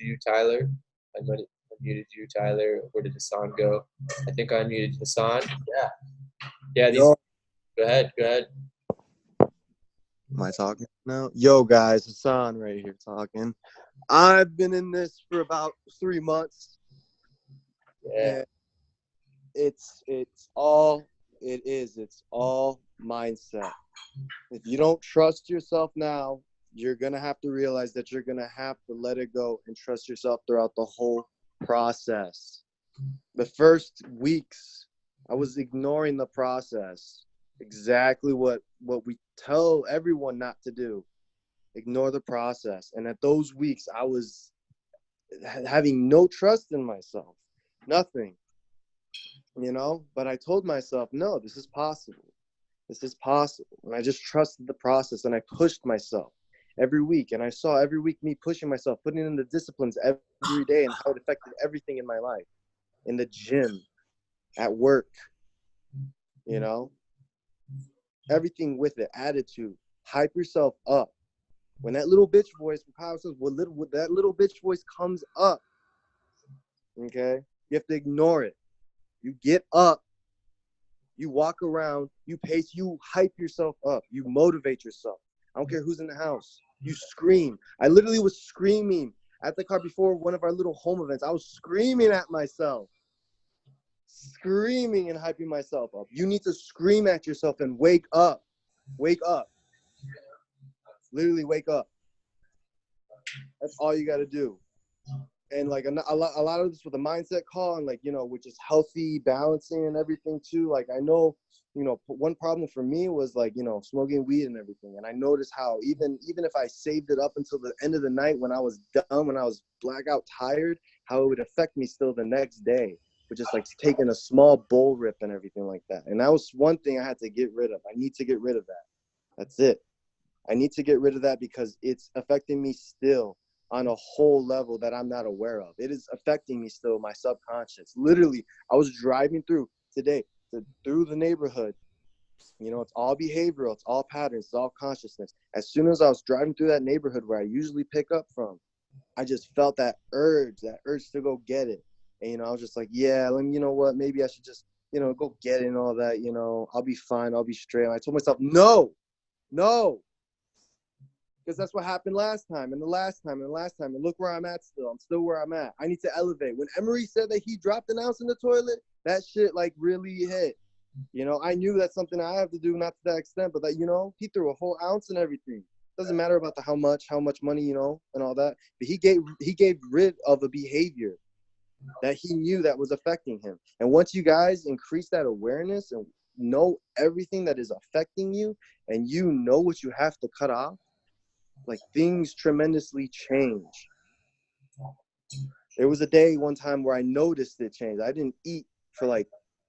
you, Tyler. Unmuted you, Tyler. Where did Hassan go? I think I unmuted Hassan. Yeah. Yeah. Yo, Go ahead. am I talking now? Yo, guys, Hassan right here talking. I've been in this for about 3 months. Yeah. And it's all it is. It's all mindset. If you don't trust yourself now, you're going to have to realize that you're going to have to let it go and trust yourself throughout the whole process. The first weeks, I was ignoring the process. Exactly what we tell everyone not to do. Ignore the process. And at those weeks, I was having no trust in myself. Nothing. But I told myself, no, this is possible. This is possible. And I just trusted the process, and I pushed myself every week. And I saw every week me pushing myself, putting in the disciplines every day, and how it affected everything in my life, in the gym, at work, everything with it, attitude, hype yourself up. When that little bitch voice, that little bitch voice comes up, okay, you have to ignore it. You get up, you walk around, you pace, you hype yourself up, you motivate yourself. I don't care who's in the house. You scream. I literally was screaming at the car before one of our little home events. I was screaming at myself, screaming and hyping myself up. You need to scream at yourself and wake up. Wake up. Literally wake up. That's all you got to do. And like a lot of this with a mindset call, and which is healthy balancing and everything too. Like I know, one problem for me was smoking weed and everything. And I noticed how even if I saved it up until the end of the night when I was done, when I was blackout tired, how it would affect me still the next day, with just like taking a small bowl rip and everything like that. And that was one thing I had to get rid of. I need to get rid of that. That's it. I need to get rid of that because it's affecting me still on a whole level that I'm not aware of. It is affecting me still, my subconscious. Literally, I was driving through today, through the neighborhood. It's all behavioral, it's all patterns, it's all consciousness. As soon as I was driving through that neighborhood where I usually pick up from, I just felt that urge to go get it. And, I was just like, yeah, you know what, maybe I should just, go get it and all that, I'll be fine, I'll be straight. And I told myself, no, because that's what happened last time and the last time and the last time. And look where I'm at still. I'm still where I'm at. I need to elevate. When Emery said that he dropped an ounce in the toilet, that shit really hit. I knew that's something I have to do, not to that extent, but that, he threw a whole ounce and everything. Doesn't matter about how much money, and all that. But he gave rid of a behavior that he knew that was affecting him. And once you guys increase that awareness and know everything that is affecting you, and you know what you have to cut off, things tremendously change. There was a day one time where I noticed it change. I didn't eat for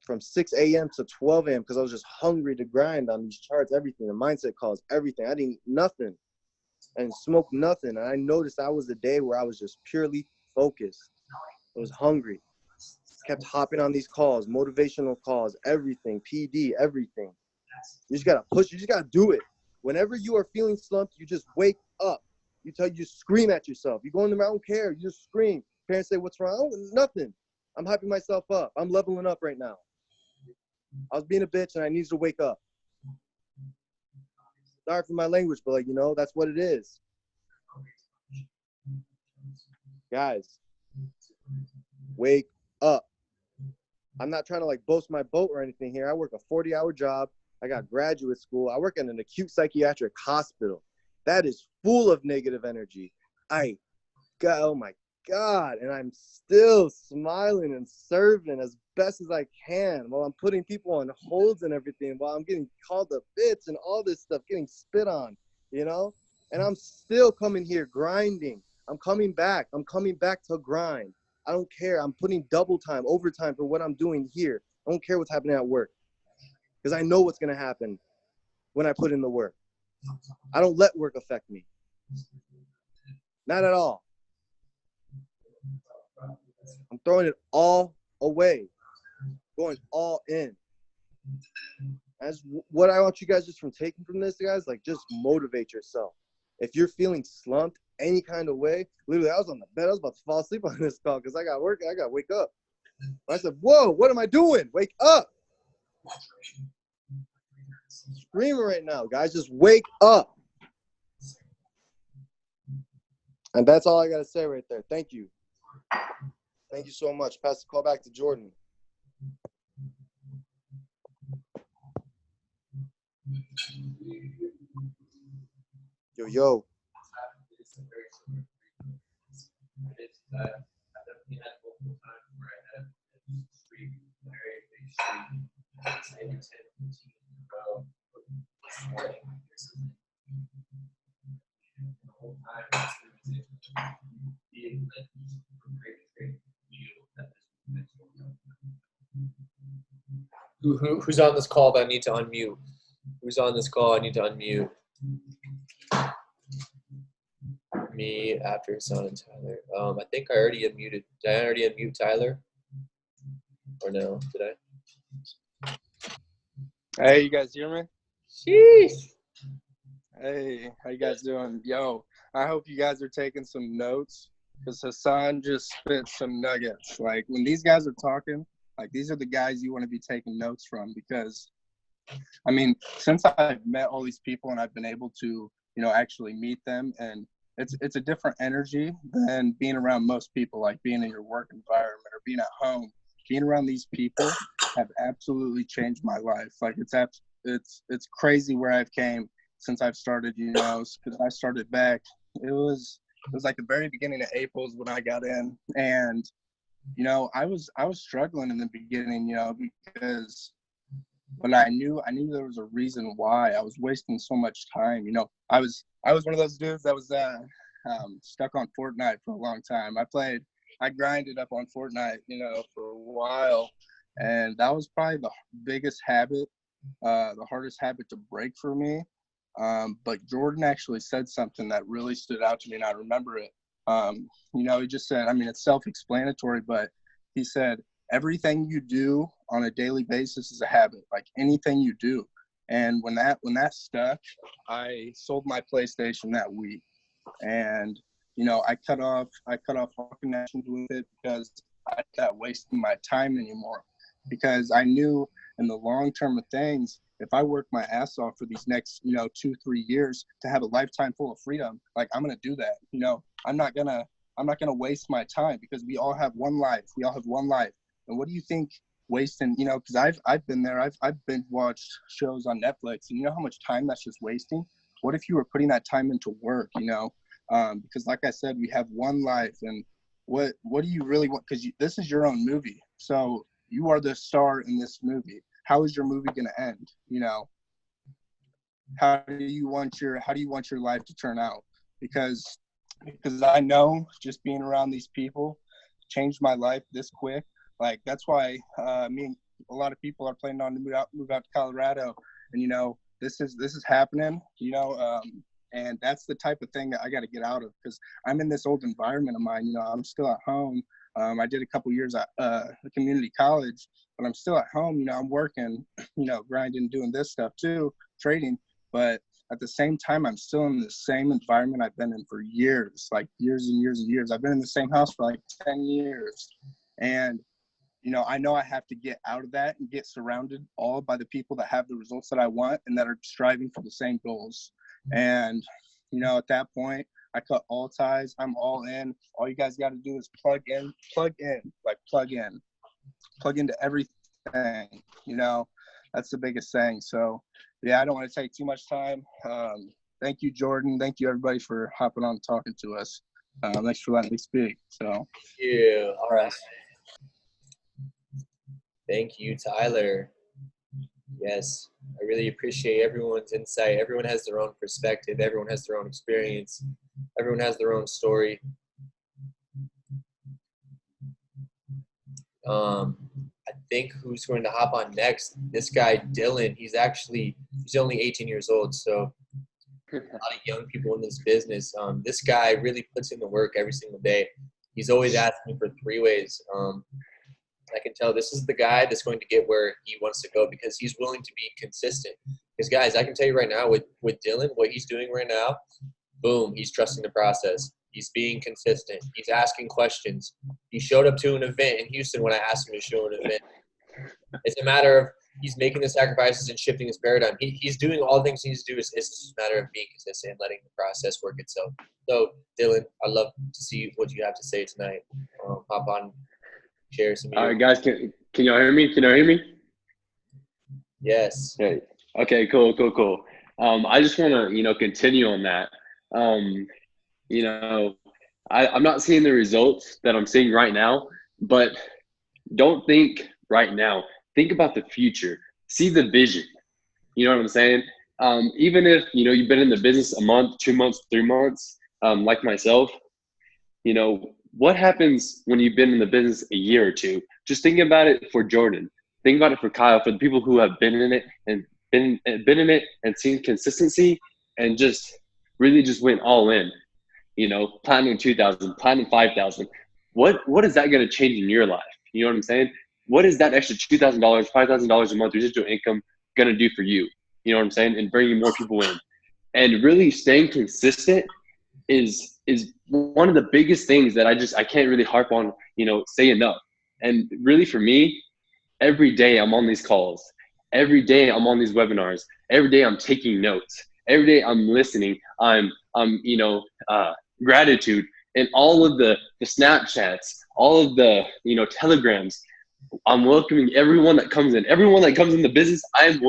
from 6 a.m. to 12 a.m. because I was just hungry to grind on these charts, everything, the mindset calls, everything. I didn't eat nothing and smoke nothing. And I noticed that was the day where I was just purely focused. I was hungry. Kept hopping on these calls, motivational calls, everything, PD, everything. You just got to push. You just got to do it. Whenever you are feeling slumped, you just wake up. You scream at yourself. You go in the room, I don't care. You just scream. Parents say, what's wrong? Oh, nothing. I'm hyping myself up. I'm leveling up right now. I was being a bitch and I need to wake up. Sorry for my language, but that's what it is. Guys, wake up. I'm not trying to boast my boat or anything here. I work a 40-hour job. I got graduate school. I work in an acute psychiatric hospital. That is full of negative energy. Oh my God. And I'm still smiling and serving as best as I can while I'm putting people on holds and everything, while I'm getting called a bitch and all this stuff, getting spit on, And I'm still coming here grinding. I'm coming back to grind. I don't care. I'm putting double time, overtime for what I'm doing here. I don't care what's happening at work because I know what's going to happen when I put in the work. I don't let work affect me. Not at all. I'm throwing it all away, going all in. As what I want you guys just from taking from this, guys, like just motivate yourself. If you're feeling slumped any kind of way, literally, I was on the bed. I was about to fall asleep on this call because I got work. I got to wake up. I said, whoa, what am I doing? Wake up. Screaming right now, guys. Just wake up. And that's all I got to say right there. Thank you. Thank you so much. Pass the call back to Jordan. Yo. Who's on this call that I need to unmute? Who's on this call I need to unmute? Me after Hassan and Tyler. I think I already unmuted. Did I already unmute Tyler? Or no? Did I? Hey, you guys hear me? Sheesh. Hey, how you guys doing? Yo, I hope you guys are taking some notes because Hassan just spit some nuggets. Like when these guys are talking, like these are the guys you want to be taking notes from because, I mean, since I've met all these people and I've been able to, actually meet them, and it's a different energy than being around most people, like being in your work environment or being at home. Being around these people have absolutely changed my life. Like it's crazy where I've came since I've started, because I started back. It was like the very beginning of April is when I got in, and I was struggling in the beginning, because when I knew there was a reason why I was wasting so much time. I was one of those dudes that was stuck on Fortnite for a long time. I grinded up on Fortnite, for a while, and that was probably the biggest habit, the hardest habit to break for me. But Jordan actually said something that really stood out to me, and I remember it. He just said, I mean, it's self-explanatory, but he said, everything you do on a daily basis is a habit, like anything you do. And when that stuck, I sold my PlayStation that week. And, I cut off all connections with it because I not wasting my time anymore. Because I knew in the long term of things, if I work my ass off for these next, 2-3 years to have a lifetime full of freedom, like I'm going to do that. I'm not going to waste my time because we all have one life. And what do you think wasting, because I've been there. I've binge watched shows on Netflix, and you know how much time that's just wasting? What if you were putting that time into work, because like I said, we have one life, and what do you really want? Because this is your own movie. So you are the star in this movie. How is your movie going to end? How do you want your life to turn out? Because I know just being around these people changed my life this quick. Like that's why me and a lot of people are planning on to move out to Colorado, and this is happening. And that's the type of thing that I got to get out of because I'm in this old environment of mine. I'm still at home. I did a couple years at community college, but I'm still at home. I'm working, grinding, doing this stuff too, trading. But at the same time, I'm still in the same environment I've been in for years, like years and years and years. I've been in the same house for like 10 years. And, I know I have to get out of that and get surrounded all by the people that have the results that I want and that are striving for the same goals. And, at that point, I cut all ties. I'm all in. All you guys got to do is plug into everything. That's the biggest thing. So, yeah, I don't want to take too much time. Thank you, Jordan. Thank you, everybody, for hopping on and talking to us. Thanks for letting me speak. So, yeah, all right. Thank you, Tyler. Yes, I really appreciate everyone's insight. Everyone has their own perspective. Everyone has their own experience. Everyone has their own story. I think who's going to hop on next? This guy, Dylan, he's only 18 years old, so a lot of young people in this business. This guy really puts in the work every single day. He's always asking for three ways. I can tell this is the guy that's going to get where he wants to go because he's willing to be consistent. Because, guys, I can tell you right now with Dylan, what he's doing right now, boom, he's trusting the process. He's being consistent. He's asking questions. He showed up to an event in Houston when I asked him to show an event. It's a matter of he's making the sacrifices and shifting his paradigm. He's doing all the things he needs to do. It's just a matter of being consistent and letting the process work itself. So, Dylan, I'd love to see what you have to say tonight. Hop on, share some. All right, guys, can y'all hear me? Can y'all hear me? Yes. Okay, cool. I just want to, continue on that. I'm not seeing the results that I'm seeing right now, but don't think right now. Think about the future. See the vision. You know what I'm saying? Even if, you've been in the business a month, 2 months, 3 months, like myself, what happens when you've been in the business a year or two? Just think about it for Jordan. Think about it for Kyle, for the people who have been in it and been in it and seen consistency and just really just went all in. Platinum 2,000, platinum 5,000. What is that going to change in your life? You know what I'm saying? What is that extra $2,000, $5,000 a month residual income going to do for you? You know what I'm saying? And bringing more people in. And really staying consistent is one of the biggest things that I can't really harp on, say enough. And really for me, every day I'm on these calls. Every day I'm on these webinars. Every day I'm taking notes. Every day I'm listening. I'm gratitude and all of the Snapchats, all of the, telegrams. I'm welcoming everyone that comes in. Everyone that comes in the business, I am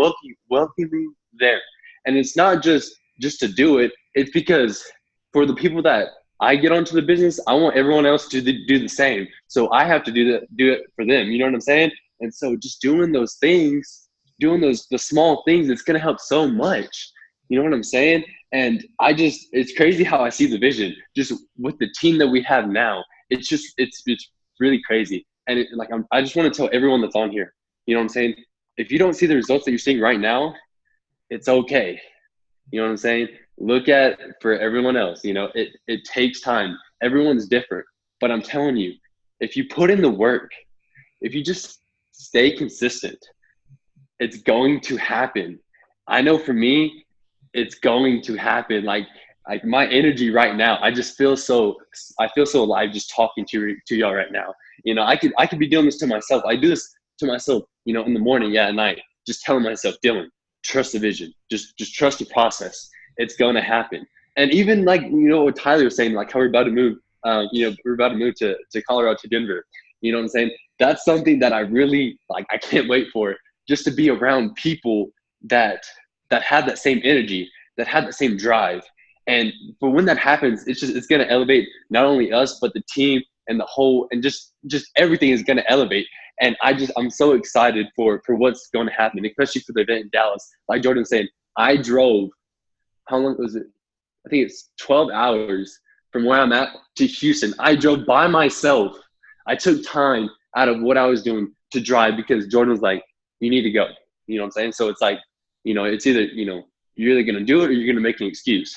welcoming them. And it's not just to do it. It's because for the people that I get onto the business, I want everyone else to do the same. So I have to do it for them. You know what I'm saying? And so just doing those things, the small things, it's going to help so much. You know what I'm saying? And it's crazy how I see the vision just with the team that we have now. It's really crazy. And I just want to tell everyone that's on here, you know what I'm saying? If you don't see the results that you're seeing right now, it's okay. You know what I'm saying? Look at for everyone else, it takes time. Everyone's different, but I'm telling you, if you put in the work, if you just stay consistent, it's going to happen. I know for me, it's going to happen. Like my energy right now, I feel so alive just talking to y'all right now. I could be doing this to myself. I do this to myself, in the morning, at night, just telling myself, Dylan, trust the vision. Just trust the process. It's going to happen. And even what Tyler was saying, how we're about to move, we're about to move to Colorado, to Denver. You know what I'm saying? That's something that I really I can't wait for, just to be around people that have that same energy, that have that same drive. And for when that happens, it's going to elevate not only us, but the team and the whole, and just everything is going to elevate. And I'm so excited for what's going to happen, especially for the event in Dallas. Like Jordan saying, I drove, how long was it? I think it's 12 hours from where I'm at to Houston. I drove by myself. I took time out of what I was doing to drive because Jordan was like, you need to go. You know what I'm saying? So it's it's either, you're either going to do it or you're going to make an excuse.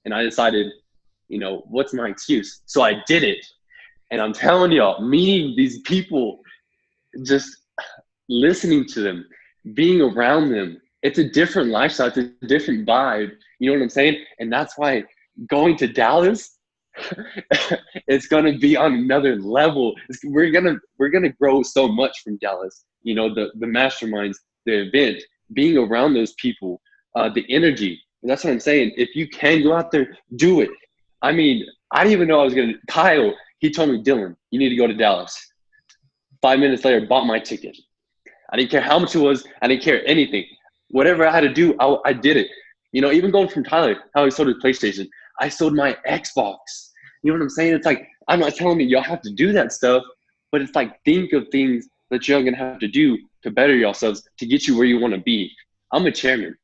And I decided, what's my excuse? So I did it. And I'm telling y'all, meeting these people, just listening to them, being around them, it's a different lifestyle. It's a different vibe. You know what I'm saying? And that's why going to Dallas, it's going to be on another level. We're going to grow so much from Dallas. The masterminds, the event, being around those people, the energy. And that's what I'm saying. If you can go out there, do it. I mean, I didn't even know I was going to. Kyle, he told me, Dylan, you need to go to Dallas. 5 minutes later, bought my ticket. I didn't care how much it was. I didn't care anything. Whatever I had to do, I did it. Even going from Tyler, how he sold his PlayStation, I sold my Xbox. You know what I'm saying? It's I'm not telling you y'all have to do that stuff, but it's think of things that you're going to have to do to better yourselves, to get you where you want to be. I'm a chairman.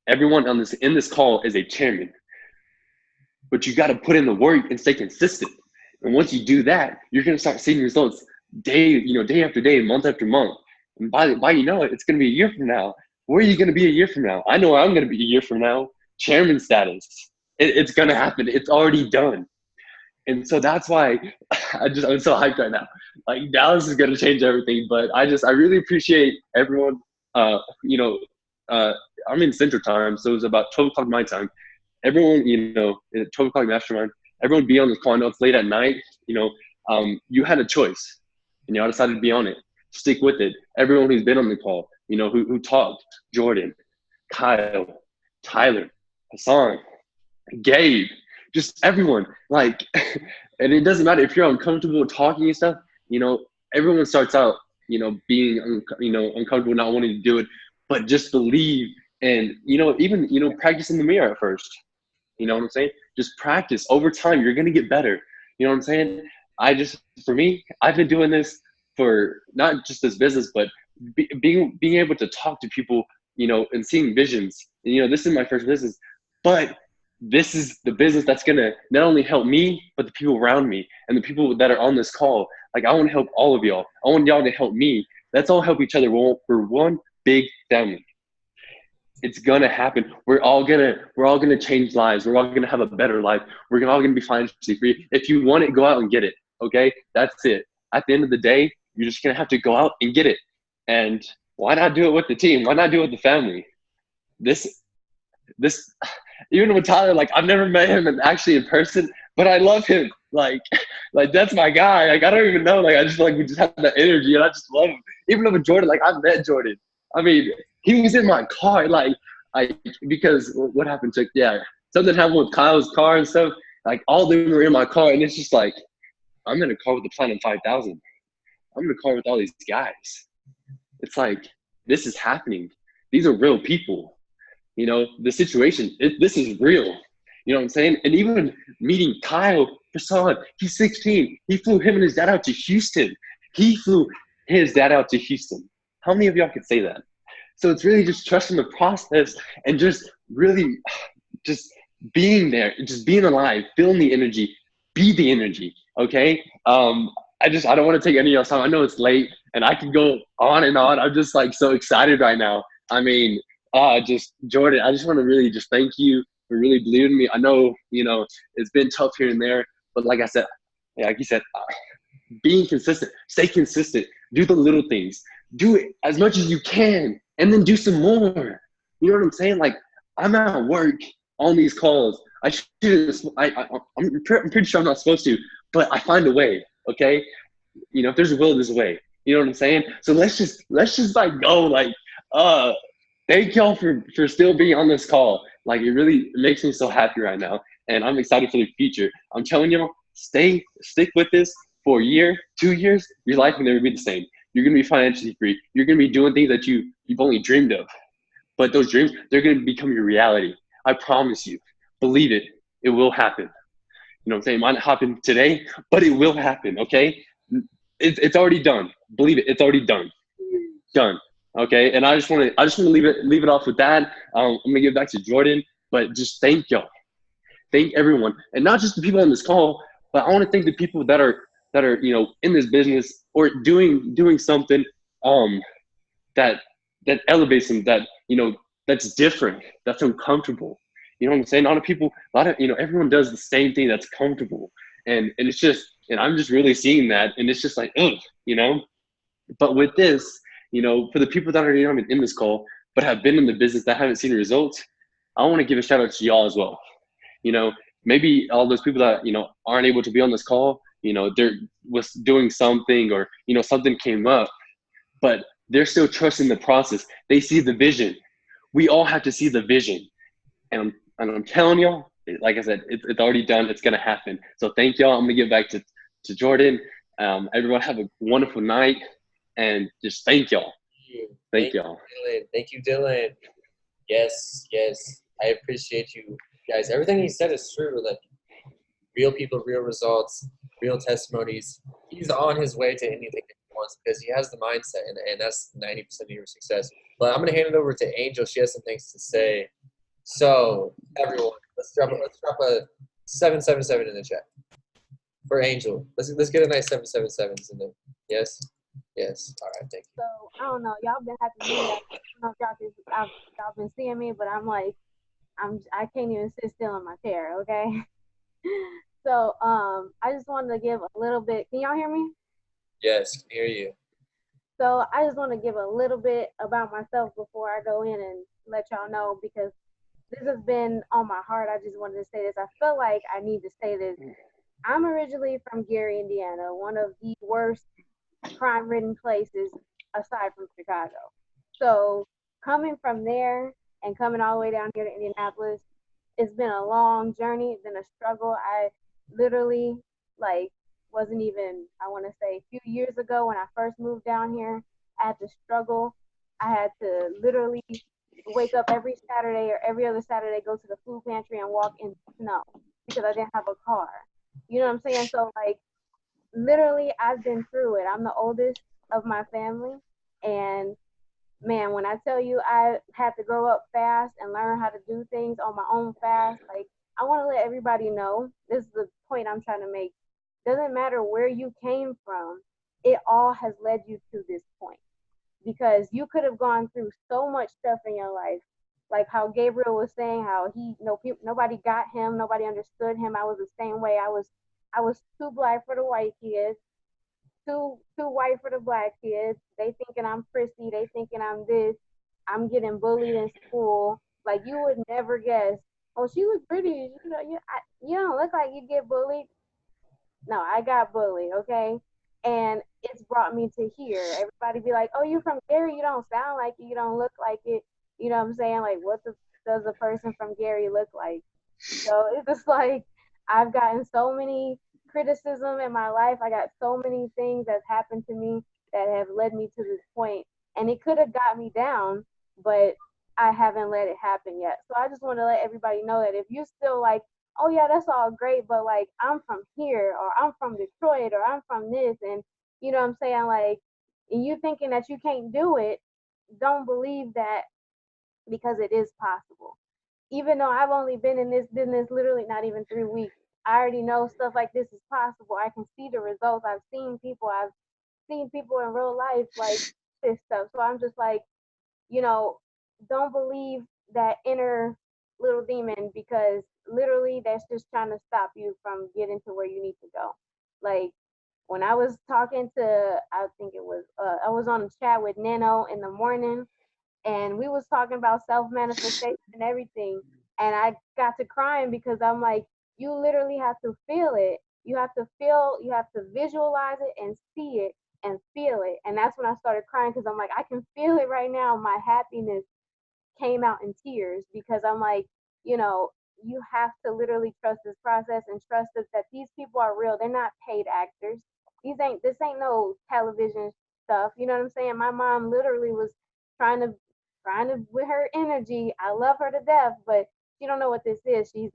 Everyone in this call is a chairman. But you got to put in the work and stay consistent. And once you do that, you're going to start seeing results day after day, month after month. And by it's going to be a year from now. Where are you going to be a year from now? I know where I'm going to be a year from now. Chairman status. It's going to happen. It's already done. And so that's why I'm so hyped right now. Like Dallas is gonna change everything. But I really appreciate everyone. You know, uh, I'm in Central Time, so it was about 12 o'clock my time. Everyone, at 12 o'clock Mastermind, everyone be on the call. I know it's late at night. You had a choice, and y'all decided to be on it. Stick with it. Everyone who's been on the call, who talked, Jordan, Kyle, Tyler, Hassan, Gabe, just everyone. Like, and it doesn't matter if you're uncomfortable talking and stuff. Everyone starts out, being, uncomfortable, not wanting to do it, but just believe and, even, practice in the mirror at first. You know what I'm saying? Just practice over time. You're going to get better. You know what I'm saying? For me, I've been doing this for not just this business, but being able to talk to people, and seeing visions. And, this is my first business, but this is the business that's going to not only help me, but the people around me and the people that are on this call. Like, I want to help all of y'all. I want y'all to help me. Let's all help each other. We're one big family. It's gonna happen. We're all gonna change lives. We're all gonna have a better life. We're all gonna be financially free. If you want it, go out and get it. Okay, that's it. At the end of the day, you're just gonna have to go out and get it. And why not do it with the team? Why not do it with the family? This, even with Tyler, like I've never met him actually in person, but I love him. Like that's my guy. Like I don't even know. Like I just feel like we just have that energy, and I just love him. Even with Jordan, like I've met Jordan. I mean, he was in my car, because what happened to, something happened with Kyle's car and stuff. Like all of them were in my car, and it's just like, I'm in a car with the Platinum 5000. I'm in a car with all these guys. It's like, this is happening. These are real people. The situation, this is real. You know what I'm saying? And even meeting Kyle Prasad, he's 16. He flew him and his dad out to Houston. He flew his dad out to Houston. How many of y'all could say that? So it's really just trusting the process and just really just being there, just being alive, feeling the energy, be the energy, okay? I don't want to take any of y'all's time. I know it's late and I can go on and on. I'm just like so excited right now. I mean, Jordan, I just want to really just thank you for really believing in me. I know, it's been tough here and there, but like you said, being consistent, stay consistent, do the little things, do it as much as you can, and then do some more. You know what I'm saying? Like I'm at work on these calls. I'm pretty sure I'm not supposed to, but I find a way. Okay, if there's a will, there's a way. You know what I'm saying? So let's just like go. Like, thank y'all for still being on this call. Like it makes me so happy right now, and I'm excited for the future. I'm telling y'all, stick with this for a year, 2 years. Your life will never be the same. You're gonna be financially free. You're gonna be doing things that you've only dreamed of. But those dreams, they're gonna become your reality. I promise you. Believe it. It will happen. You know what I'm saying? It might not happen today, but it will happen. Okay? It's already done. Believe it. It's already done. Done. Okay. And I just want to leave it off with that. I'm gonna give it back to Jordan. But just thank y'all. Thank everyone, and not just the people on this call, but I want to thank the people that are in this business or doing something that elevates them, that's different, that's uncomfortable. You know what I'm saying? A lot of everyone does the same thing that's comfortable, and it's just, and I'm just really seeing that, and it's just like, ugh. But with this, for the people that are in this call but have been in the business that haven't seen the results, I want to give a shout out to y'all as well. Maybe all those people that aren't able to be on this call, they're was doing something, or something came up, but they're still trusting the process. They see the vision. We all have to see the vision, and I'm telling y'all, like I said, it's already done. It's gonna happen. So thank y'all. I'm gonna give back to Jordan. Everyone have a wonderful night, and just thank y'all. Thank y'all. Dylan. Thank you, Dylan. Yes. I appreciate you guys. Everything he said is true. Like real people, real results, real testimonies. He's on his way to anything that he wants because he has the mindset, and that's 90% of your success. But I'm gonna hand it over to Angel. She has some things to say. So everyone, let's drop a 777 in the chat for Angel. Let's get a nice 777s in there. Yes. All right. Thank you. So I don't know. Y'all been happy to meet me. I don't know if y'all been seeing me, but I'm like, I can't even sit still in my chair. Okay. So, I just wanted to give a little bit. Can y'all hear me? Yes, can hear you. So, I just want to give a little bit about myself before I go in and let y'all know because this has been on my heart. I just wanted to say this. I feel like I need to say this. I'm originally from Gary, Indiana, one of the worst crime-ridden places aside from Chicago. So, coming from there and coming all the way down here to Indianapolis, it's been a long journey. It's been a struggle. I literally like wasn't even, I want to say, a few years ago when I first moved down here. I had to struggle. I had to literally wake up every Saturday or every other Saturday, go to the food pantry and walk in snow because I didn't have a car. You know what I'm saying? So like literally, I've been through it. I'm the oldest of my family, and man, when I tell you I had to grow up fast and learn how to do things on my own fast, like I want to let everybody know this is the point I'm trying to make. Doesn't matter where you came from, it all has led you to this point because you could have gone through so much stuff in your life. Like how Gabriel was saying, how he, nobody got him, nobody understood him. I was the same way. I was too black for the white kids, too white for the black kids. They thinking I'm prissy. They thinking I'm this. I'm getting bullied in school. Like you would never guess. Oh, she was pretty. You don't look like you get bullied. No, I got bullied. Okay, and it's brought me to here. Everybody be like, "Oh, you from Gary? You don't sound like it. You don't look like it." You know what I'm saying? Like, does a person from Gary look like? So it's just like I've gotten so many criticism in my life. I got so many things that's happened to me that have led me to this point. And it could have got me down, but I haven't let it happen yet. So I just want to let everybody know that if you still like, oh yeah, that's all great, but like I'm from here or I'm from Detroit or I'm from this and you know what I'm saying, like and you thinking that you can't do it, don't believe that because it is possible even though I've only been in this business literally not even 3 weeks, I already know stuff like this is possible. I can see the results. I've seen people in real life like this stuff. So I'm just like, you know, don't believe that inner little demon because literally that's just trying to stop you from getting to where you need to go. Like when I was talking to, I think it was, I was on a chat with Nano in the morning and we was talking about self manifestation and everything. And I got to crying because I'm like, you literally have to feel it. You have to visualize it and see it and feel it. And that's when I started crying because I'm like, I can feel it right now. My happiness came out in tears because I'm like, you know, you have to literally trust this process and trust that these people are real. They're not paid actors. This ain't no television stuff. You know what I'm saying? My mom literally was trying to with her energy. I love her to death, but she don't know what this is. She's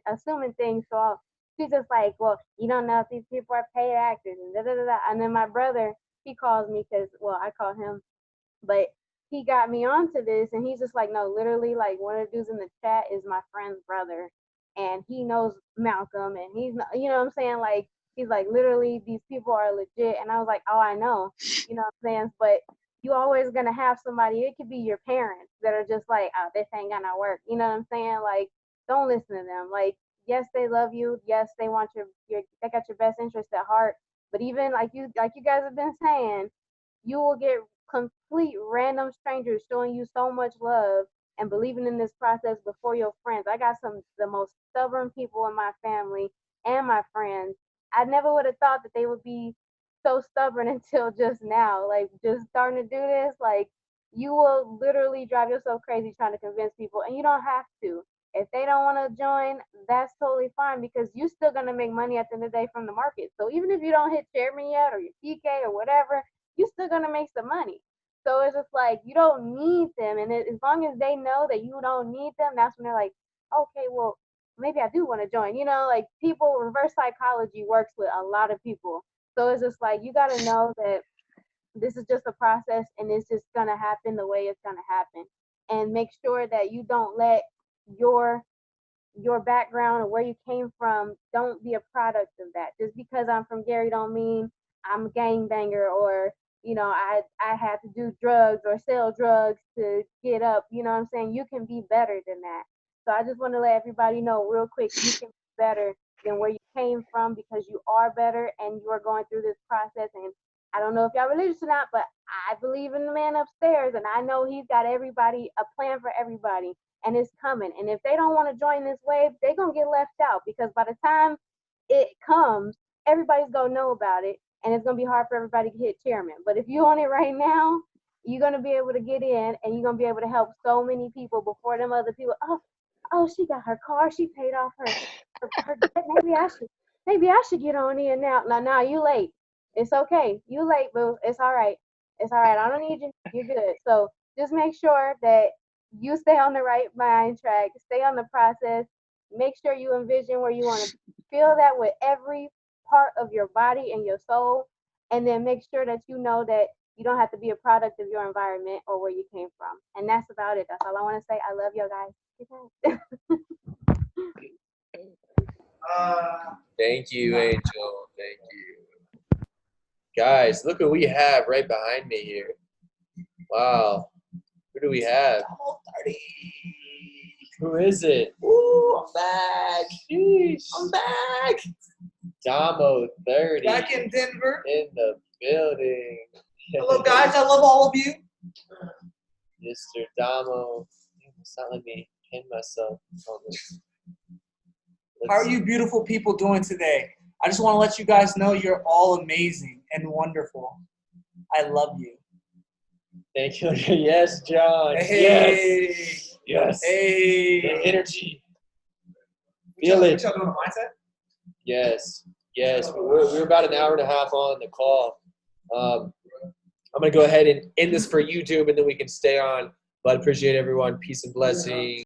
assuming things. So she's just like, well, you don't know if these people are paid actors and da da da da. And then my brother, he calls me because well, I call him, but he got me onto this and he's just like, no, literally, like one of the dudes in the chat is my friend's brother and he knows Malcolm and he's not, you know what I'm saying? Like, he's like, literally, these people are legit. And I was like, oh, I know, you know what I'm saying? But you always gonna have somebody, it could be your parents that are just like, oh, this ain't gonna work. You know what I'm saying? Like, don't listen to them. Like, yes, they love you. Yes, they want they got your best interest at heart. But even like you guys have been saying, you will get complete random strangers showing you so much love and believing in this process before your friends. I got some the most stubborn people in my family and my friends. I never would have thought that they would be so stubborn until just now. Like just starting to do this, like you will literally drive yourself crazy trying to convince people and you don't have to. If they don't want to join, that's totally fine because you're still gonna make money at the end of the day from the market. So even if you don't hit chairman yet or your PK or whatever, you're still gonna make some money. So it's just like you don't need them, and as long as they know that you don't need them, that's when they're like, okay, well, maybe I do want to join. You know, like people, reverse psychology works with a lot of people. So it's just like you gotta know that this is just a process, and it's just gonna happen the way it's gonna happen, and make sure that you don't let your your background or where you came from don't be a product of that. Just because I'm from Gary don't mean I'm a gangbanger or I had to do drugs or sell drugs to get up. You know what I'm saying? You can be better than that. So I just want to let everybody know real quick, you can be better than where you came from, because you are better and you are going through this process. And I don't know if y'all religious or not, but I believe in the man upstairs, and I know he's got everybody, a plan for everybody, and it's coming. And if they don't want to join this wave, they're going to get left out, because by the time it comes, everybody's going to know about it, and it's going to be hard for everybody to hit chairman. But if you're on it right now, you're going to be able to get in, and you're going to be able to help so many people before them other people. Oh, she got her car. She paid off her debt. Maybe I should get on in now. No, you late. It's okay. You late, boo. It's all right. It's all right. I don't need you. You're good. So just make sure that you stay on the right mind track. Stay on the process. Make sure you envision where you want to feel that with every part of your body and your soul. And then make sure that you know that you don't have to be a product of your environment or where you came from. And that's about it. That's all I want to say. I love you guys. Thank you, Angel. Thank you. Guys, look what we have right behind me here. Wow. Who do we have? Who is it? Ooh, I'm back. Sheesh. I'm back. Damo 30. Back in Denver. In the building. Hello, guys. I love all of you. Mr. Damo. It's not letting me pin myself on this. How are you beautiful people doing today? I just want to let you guys know you're all amazing and wonderful. I love you. Thank you. Yes, John. Hey. Yes. Yes. Hey. The energy. Feel it. Y'all doing a mindset? Yes. Yes. We're about an hour and a half on the call. I'm going to go ahead and end this for YouTube, and then we can stay on. But I appreciate everyone. Peace and blessings.